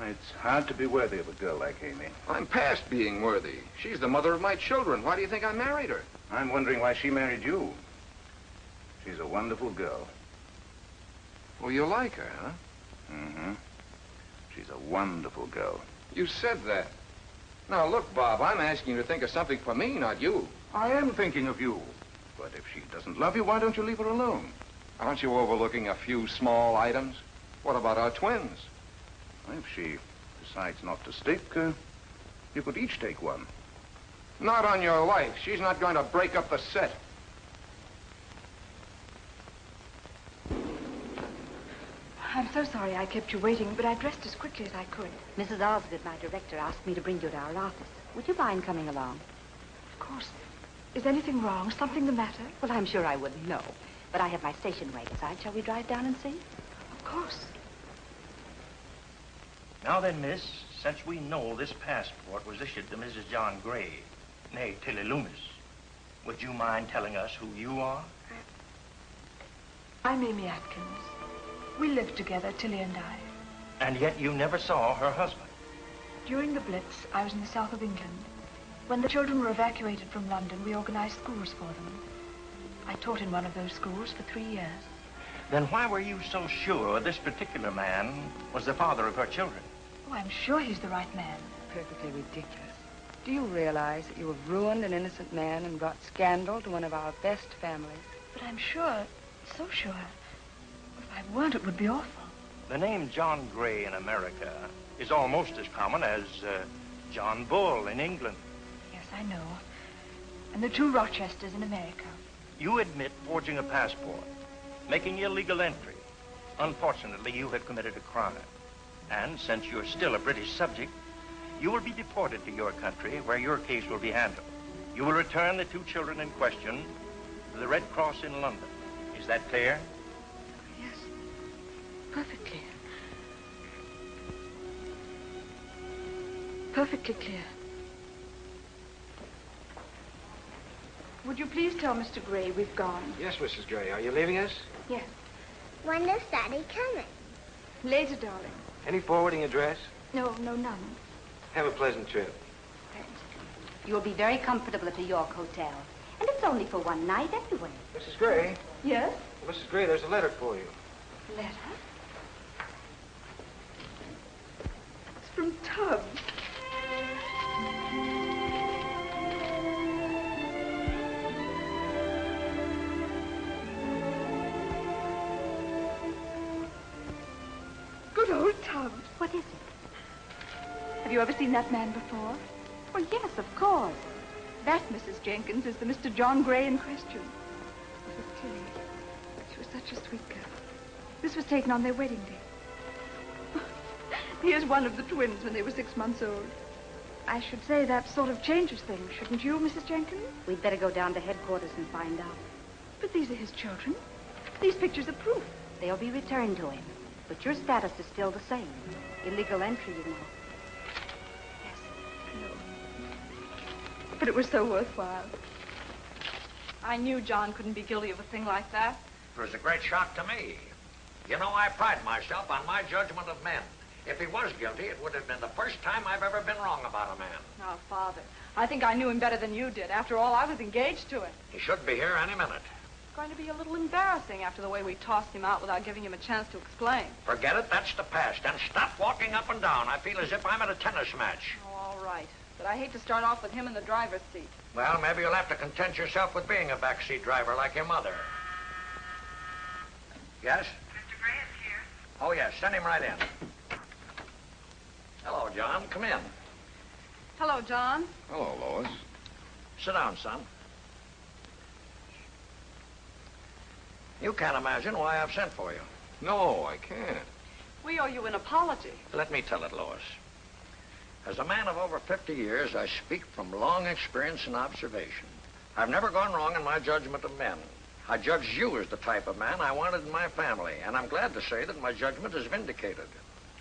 It's hard to be worthy of a girl like Amy. I'm past being worthy. She's the mother of my children. Why do you think I married her? I'm wondering why she married you. She's a wonderful girl. Well, you like her, huh? Mm-hmm. She's a wonderful girl. You said that. Now, look, Bob, I'm asking you to think of something for me, not you. I am thinking of you. But if she doesn't love you, why don't you leave her alone? Aren't you overlooking a few small items? What about our twins? If she decides not to stick, you could each take one. Not on your life. She's not going to break up the set. I'm so sorry I kept you waiting, but I dressed as quickly as I could. Mrs. Osgood, my director, asked me to bring you to our office. Would you mind coming along? Of course. Is anything wrong? Something the matter? Well, I'm sure I wouldn't know. But I have my station wagon side. Shall we drive down and see? Of course. Now then, miss, since we know this passport was issued to Mrs. John Gray, nay, Tilly Loomis, would you mind telling us who you are? I'm Amy Atkins. We lived together, Tilly and I. And yet you never saw her husband. During the Blitz, I was in the south of England. When the children were evacuated from London, we organized schools for them. I taught in one of those schools for 3 years. Then why were you so sure this particular man was the father of her children? Oh, I'm sure he's the right man. Perfectly ridiculous. Do you realize that you have ruined an innocent man and brought scandal to one of our best families? But I'm sure, so sure. If I weren't, it would be awful. The name John Gray in America is almost as common as John Bull in England. Yes, I know. And the two Rochesters in America. You admit forging a passport, making illegal entry. Unfortunately, you have committed a crime. And since you're still a British subject, you will be deported to your country where your case will be handled. You will return the two children in question to the Red Cross in London. Is that clear? Yes, perfectly. Perfectly clear. Would you please tell Mr. Gray we've gone? Yes, Mrs. Gray. Are you leaving us? Yes. When does Daddy coming? Later, darling. Any forwarding address? No, none. Have a pleasant trip. You'll be very comfortable at the York Hotel. And it's only for one night anyway. Mrs. Gray? Yes? Mrs. Gray, there's a letter for you. Letter? It's from Tubbs. Good old Tubbs. What is it? Have you ever seen that man before? Well, yes, of course. That, Mrs. Jenkins, is the Mr. John Gray in question. This was Tilly. She was such a sweet girl. This was taken on their wedding day. Here's one of the twins when they were 6 months old. I should say that sort of changes things, shouldn't you, Mrs. Jenkins? We'd better go down to headquarters and find out. But these are his children. These pictures are proof. They'll be returned to him. But your status is still the same. Illegal entry, you know. Yes, I know. But it was so worthwhile. I knew John couldn't be guilty of a thing like that. It was a great shock to me. You know, I pride myself on my judgment of men. If he was guilty, it would have been the first time I've ever been wrong about a man. Now, Father, I think I knew him better than you did. After all, I was engaged to him. He should be here any minute. It's going to be a little embarrassing after the way we tossed him out without giving him a chance to explain. Forget it, that's the past. And stop walking up and down. I feel as if I'm at a tennis match. Oh, all right. But I hate to start off with him in the driver's seat. Well, maybe you'll have to content yourself with being a backseat driver like your mother. Yes? Mr. Gray is here. Oh, yes. Send him right in. Hello, John. Come in. Hello, John. Hello, Lois. Sit down, son. You can't imagine why I've sent for you. No, I can't. We owe you an apology. Let me tell it, Lois. As a man of over 50 years, I speak from long experience and observation. I've never gone wrong in my judgment of men. I judged you as the type of man I wanted in my family, and I'm glad to say that my judgment is vindicated.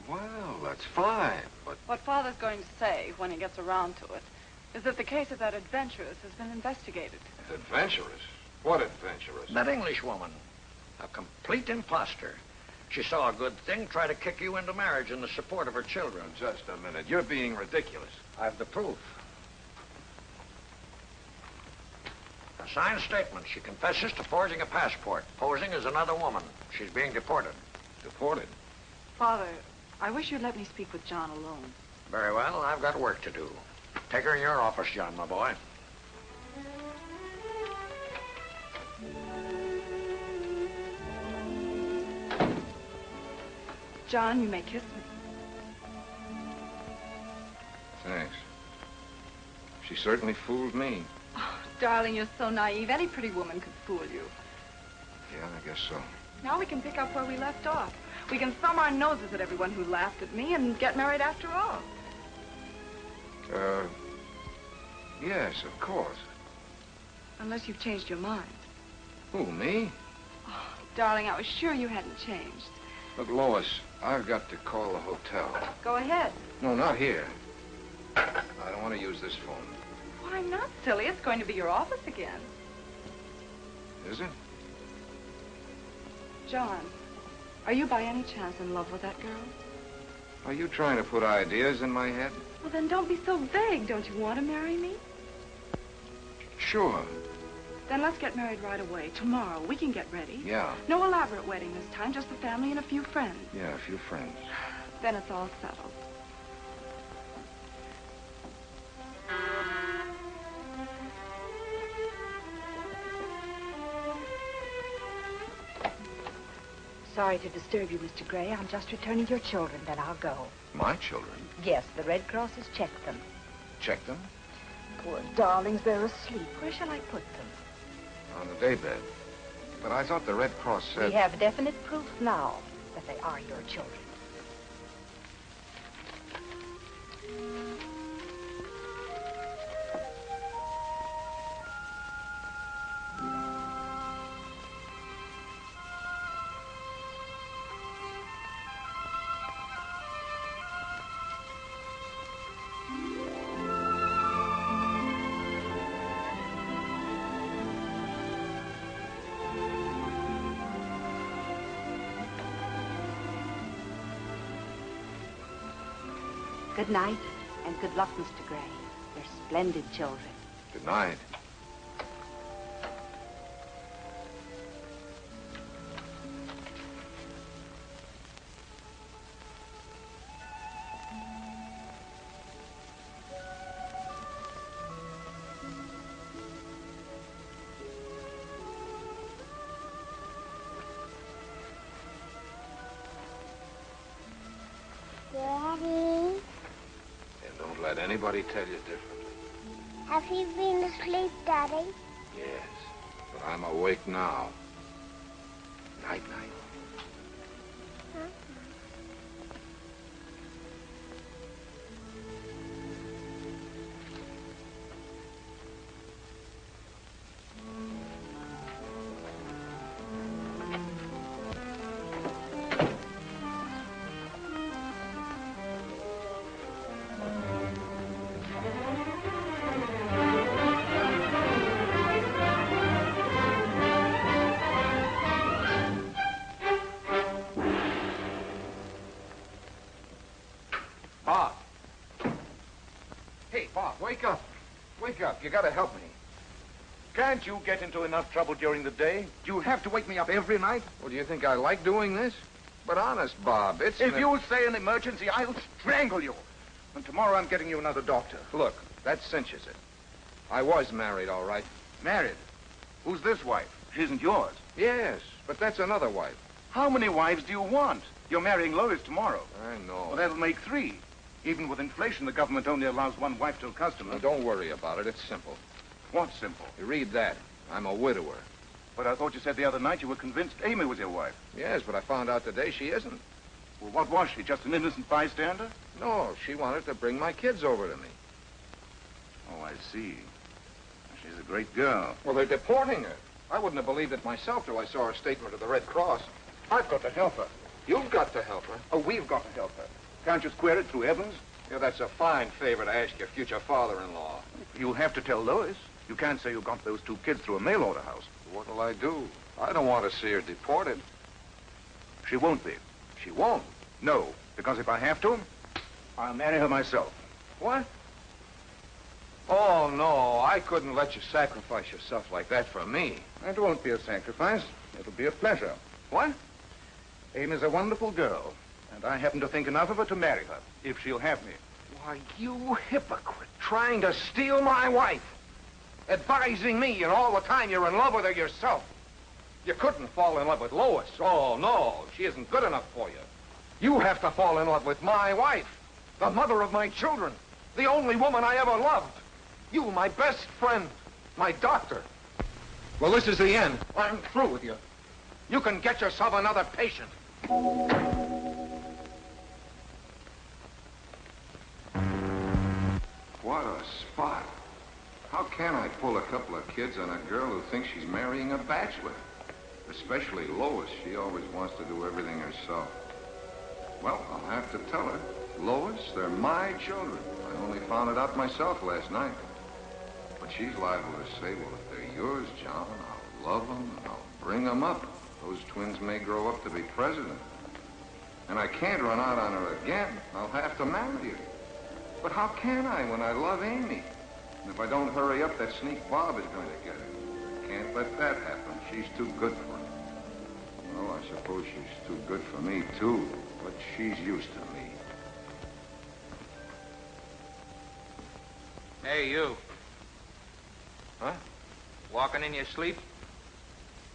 Well, that's fine, but... What Father's going to say, when he gets around to it, is that the case of that adventuress has been investigated. Adventurous? What adventurous? That English woman. A complete imposter. She saw a good thing, try to kick you into marriage in the support of her children. Just a minute. You're being ridiculous. I've the proof. A signed statement. She confesses to forging a passport, posing as another woman. She's being deported. Deported? Father, I wish you'd let me speak with John alone. Very well. I've got work to do. Take her in your office, John, my boy. John, you may kiss me. Thanks. She certainly fooled me. Oh, darling, you're so naive. Any pretty woman could fool you. Yeah, I guess so. Now we can pick up where we left off. We can thumb our noses at everyone who laughed at me and get married after all. Yes, of course. Unless you've changed your mind. Who, me? Oh, darling, I was sure you hadn't changed. Look, Lois, I've got to call the hotel. Go ahead. No, not here. I don't want to use this phone. Why not, silly? It's going to be your office again. Is it? John, are you by any chance in love with that girl? Are you trying to put ideas in my head? Well, then don't be so vague. Don't you want to marry me? Sure. Then let's get married right away. Tomorrow. We can get ready. Yeah. No elaborate wedding this time, just the family and a few friends. Yeah, a few friends. Then it's all settled. Sorry to disturb you, Mr. Gray. I'm just returning your children, then I'll go. My children? Yes, the Red Cross has checked them. Check them? Poor darlings, they're asleep. Where shall I put them? On the daybed. But I thought the Red Cross said... We have definite proof now that they are your children. Good night, and good luck, Mr. Gray. They're splendid children. Good night. Daddy, And don't let anybody tell you different. have you been asleep, Daddy? Yes. But I'm awake now. Night-night. Bob. Hey, Bob, wake up. Wake up. You gotta help me. Can't you get into enough trouble during the day? Do you have to wake me up every night? Well, do you think I like doing this? But honest, Bob, it's... If you say an emergency, I'll strangle you. And tomorrow I'm getting you another doctor. Look, that cinches it. I was married, all right. Married? Who's this wife? She isn't yours. Yes, but that's another wife. How many wives do you want? You're marrying Lois tomorrow. I know. Well, that'll make 3. Even with inflation, the government only allows 1 wife to a customer. Well, don't worry about it. It's simple. What's simple? You read that. I'm a widower. But I thought you said the other night you were convinced Amy was your wife. Yes, but I found out today she isn't. Well, what was she? Just an innocent bystander? No, she wanted to bring my kids over to me. Oh, I see. She's a great girl. Well, they're deporting her. I wouldn't have believed it myself till I saw her statement to the Red Cross. I've got to help her. You've got to help her. Oh, we've got to help her. Can't you square it through Evans? Yeah, that's a fine favor to ask your future father-in-law. You'll have to tell Lois. You can't say you got those 2 kids through a mail-order house. What'll I do? I don't want to see her deported. She won't be. She won't? No, because if I have to, I'll marry her myself. What? Oh, no, I couldn't let you sacrifice yourself like that for me. It won't be a sacrifice. It'll be a pleasure. What? Amy's a wonderful girl, and I happen to think enough of her to marry her, if she'll have me. Why, you hypocrite, trying to steal my wife. Advising me, and all the time you're in love with her yourself. You couldn't fall in love with Lois. Oh, no, she isn't good enough for you. You have to fall in love with my wife, the mother of my children, the only woman I ever loved. You, my best friend, my doctor. Well, this is the end. I'm through with you. You can get yourself another patient. What a spot. How can I pull a couple of kids on a girl who thinks she's marrying a bachelor? Especially Lois. She always wants to do everything herself. Well, I'll have to tell her. Lois, they're my children. I only found it out myself last night. But she's liable to say, well, if they're yours, John, I'll love them and I'll bring them up. Those twins may grow up to be president. And I can't run out on her again. I'll have to marry her. But how can I when I love Amy? And if I don't hurry up, that sneak Bob is going to get her. Can't let that happen. She's too good for him. Well, I suppose she's too good for me, too. But she's used to me. Hey, you. Huh? Walking in your sleep?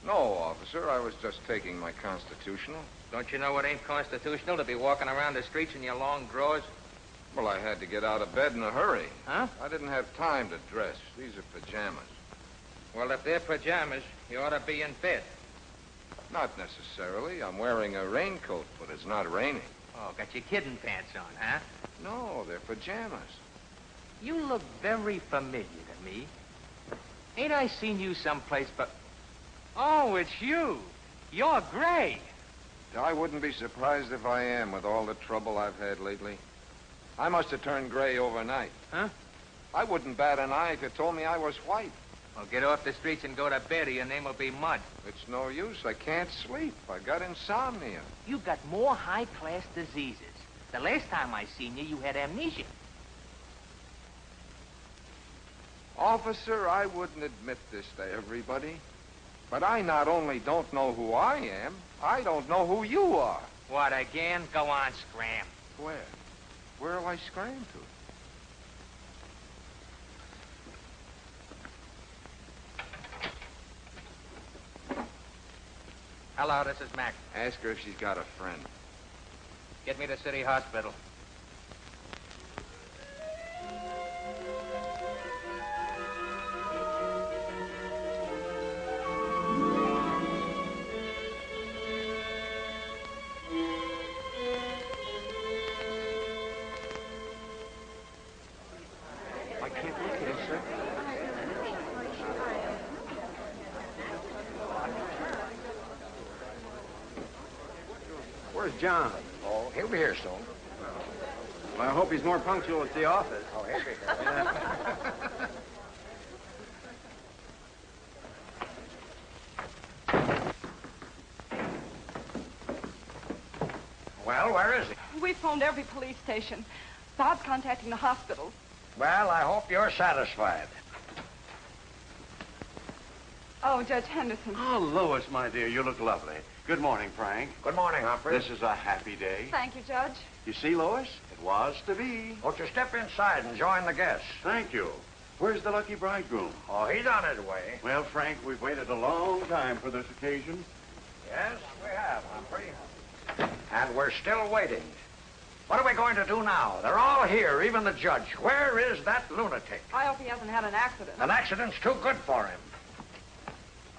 No, officer. I was just taking my constitutional. Don't you know it ain't constitutional to be walking around the streets in your long drawers? Well, I had to get out of bed in a hurry. Huh? I didn't have time to dress. These are pajamas. Well, if they're pajamas, you ought to be in bed. Not necessarily. I'm wearing a raincoat, but it's not raining. Oh, got your kidding pants on, huh? No, they're pajamas. You look very familiar to me. Ain't I seen you someplace but... Oh, it's you. You're Gray. I wouldn't be surprised if I am with all the trouble I've had lately. I must have turned gray overnight. Huh? I wouldn't bat an eye if you told me I was white. Well, get off the streets and go to bed or your name will be Mud. It's no use. I can't sleep. I got insomnia. You got more high-class diseases. The last time I seen you, you had amnesia. Officer, I wouldn't admit this to everybody, but I not only don't know who I am, I don't know who you are. What, again? Go on, scram. Where? Where'll I scram to? Hello, this is Mac. Ask her if she's got a friend. Get me to City Hospital. I can't look at him, sir. Where's John? Oh, he'll be here soon. Well, I hope he's more punctual at the office. Oh, he'll be here. Well, where is he? We phoned every police station. Bob's contacting the hospital. Well, I hope you're satisfied. Oh, Judge Henderson. Oh, Lois, my dear, you look lovely. Good morning, Frank. Good morning, Humphrey. This is a happy day. Thank you, Judge. You see, Lois? It was to be. Won't you step inside and join the guests? Thank you. Where's the lucky bridegroom? Oh, he's on his way. Well, Frank, we've waited a long time for this occasion. Yes, we have, Humphrey. And we're still waiting. What are we going to do now? They're all here, even the judge. Where is that lunatic? I hope he hasn't had an accident. An accident's too good for him.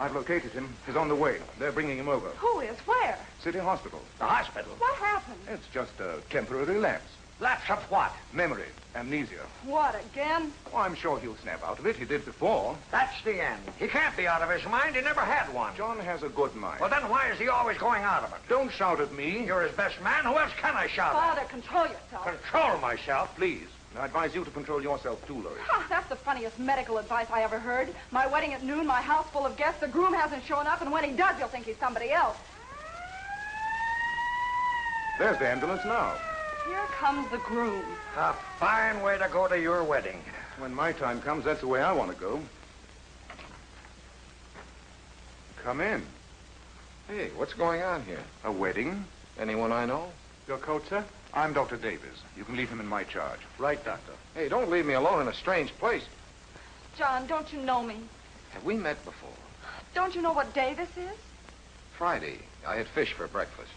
I've located him. He's on the way. They're bringing him over. Who is? Where? City Hospital. The hospital? What happened? It's just a temporary lapse. Lapse of what? Memory. Amnesia. What, again? Oh, I'm sure he'll snap out of it. He did before. That's the end. He can't be out of his mind. He never had one. John has a good mind. Well, then why is he always going out of it? Don't shout at me. You're his best man. Who else can I shout at? Father, control yourself. Control myself? Please. I advise you to control yourself, too, Lois. That's the funniest medical advice I ever heard. My wedding at noon, my house full of guests, the groom hasn't shown up, and when he does, you'll think he's somebody else. There's the ambulance now. Here comes the groom. A fine way to go to your wedding. When my time comes, that's the way I want to go. Come in. Hey, what's going on here? A wedding? Anyone I know? Your coat, sir? I'm Dr. Davis. You can leave him in my charge. Right, Doctor. Hey, don't leave me alone in a strange place. John, don't you know me? Have we met before? Don't you know what day this is? Friday. I had fish for breakfast.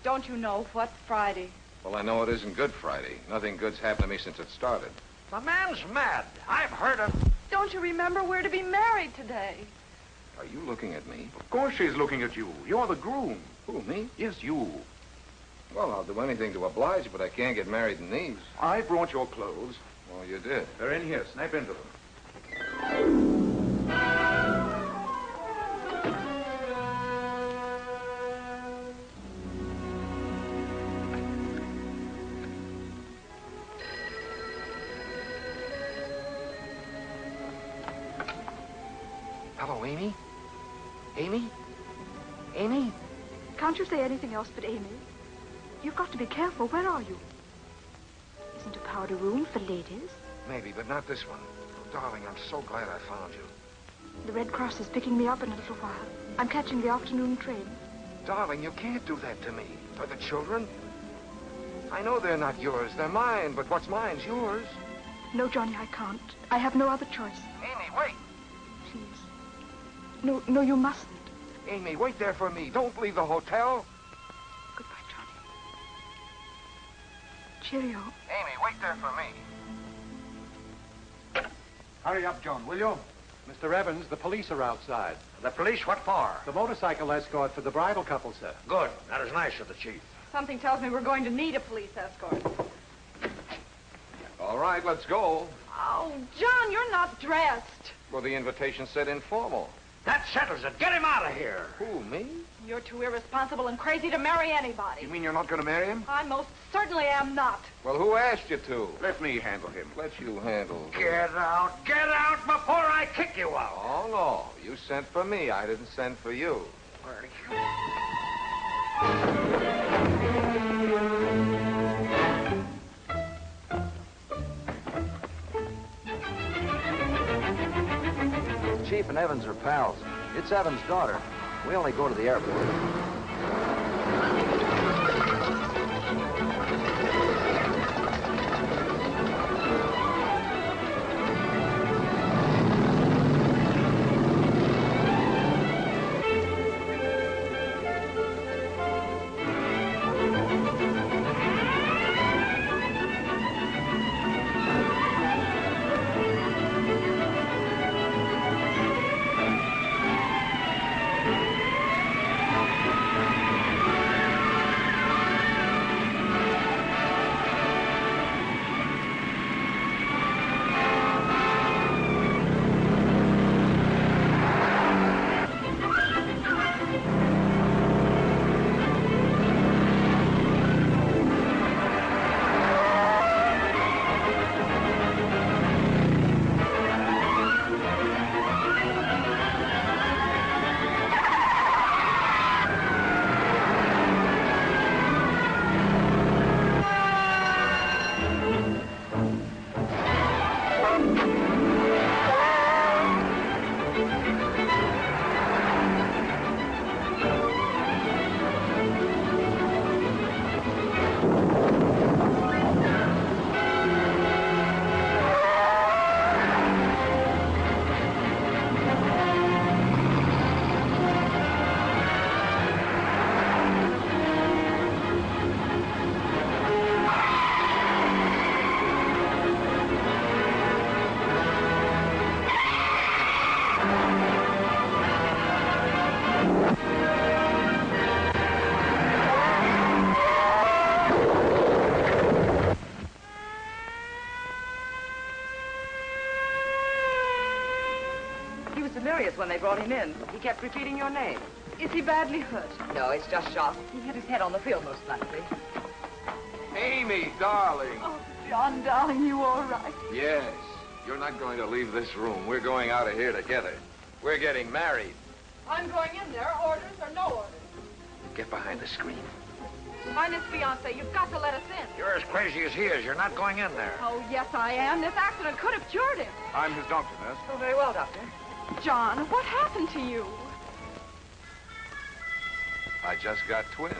Don't you know what Friday? Well, I know it isn't Good Friday. Nothing good's happened to me since it started. The man's mad. I've heard of... Don't you remember we're to be married today? Are you looking at me? Of course she's looking at you. You're the groom. Who, me? Yes, you. Well, I'll do anything to oblige, but I can't get married in these. I brought your clothes. Well, you did. They're in here. Snap into them. Hello, Amy? Amy? Amy? Can't you say anything else but Amy? You've got to be careful. Where are you? Isn't a powder room for ladies? Maybe, but not this one. Oh, darling, I'm so glad I found you. The Red Cross is picking me up in a little while. I'm catching the afternoon train. Darling, you can't do that to me. For the children. I know they're not yours. They're mine, but what's mine's yours. No, Johnny, I can't. I have no other choice. Amy, wait. Please. No, you mustn't. Amy, wait there for me. Don't leave the hotel. Goodbye, Johnny. Cheerio. Amy, wait there for me. Hurry up, John, will you? Mr. Evans, the police are outside. The police? What for? The motorcycle escort for the bridal couple, sir. Good. That is nice of the chief. Something tells me we're going to need a police escort. All right, let's go. Oh, John, you're not dressed. Well, the invitation said informal. That settles it. Get him out of here. Who, me? You're too irresponsible and crazy to marry anybody. You mean you're not going to marry him? I most certainly am not. Well, who asked you to? Let me handle him. Let you handle. Get out. Get out before I kick you out. Oh, no. You sent for me. I didn't send for you. Chief and Evans are pals. It's Evans' daughter. We only go to the airport. delirious when they brought him in. He kept repeating your name. Is he badly hurt? No, it's just shock. He hit his head on the field, most likely. Amy, darling. Oh, John, darling, you all right? Yes. You're not going to leave this room. We're going out of here together. We're getting married. I'm going in there, orders or no orders. Get behind the screen. I'm his fiancé. You've got to let us in. You're as crazy as he is. You're not going in there. Oh, yes, I am. This accident could have cured him. I'm his doctor, nurse. Oh, very well, Doctor. John, what happened to you? I just got twins.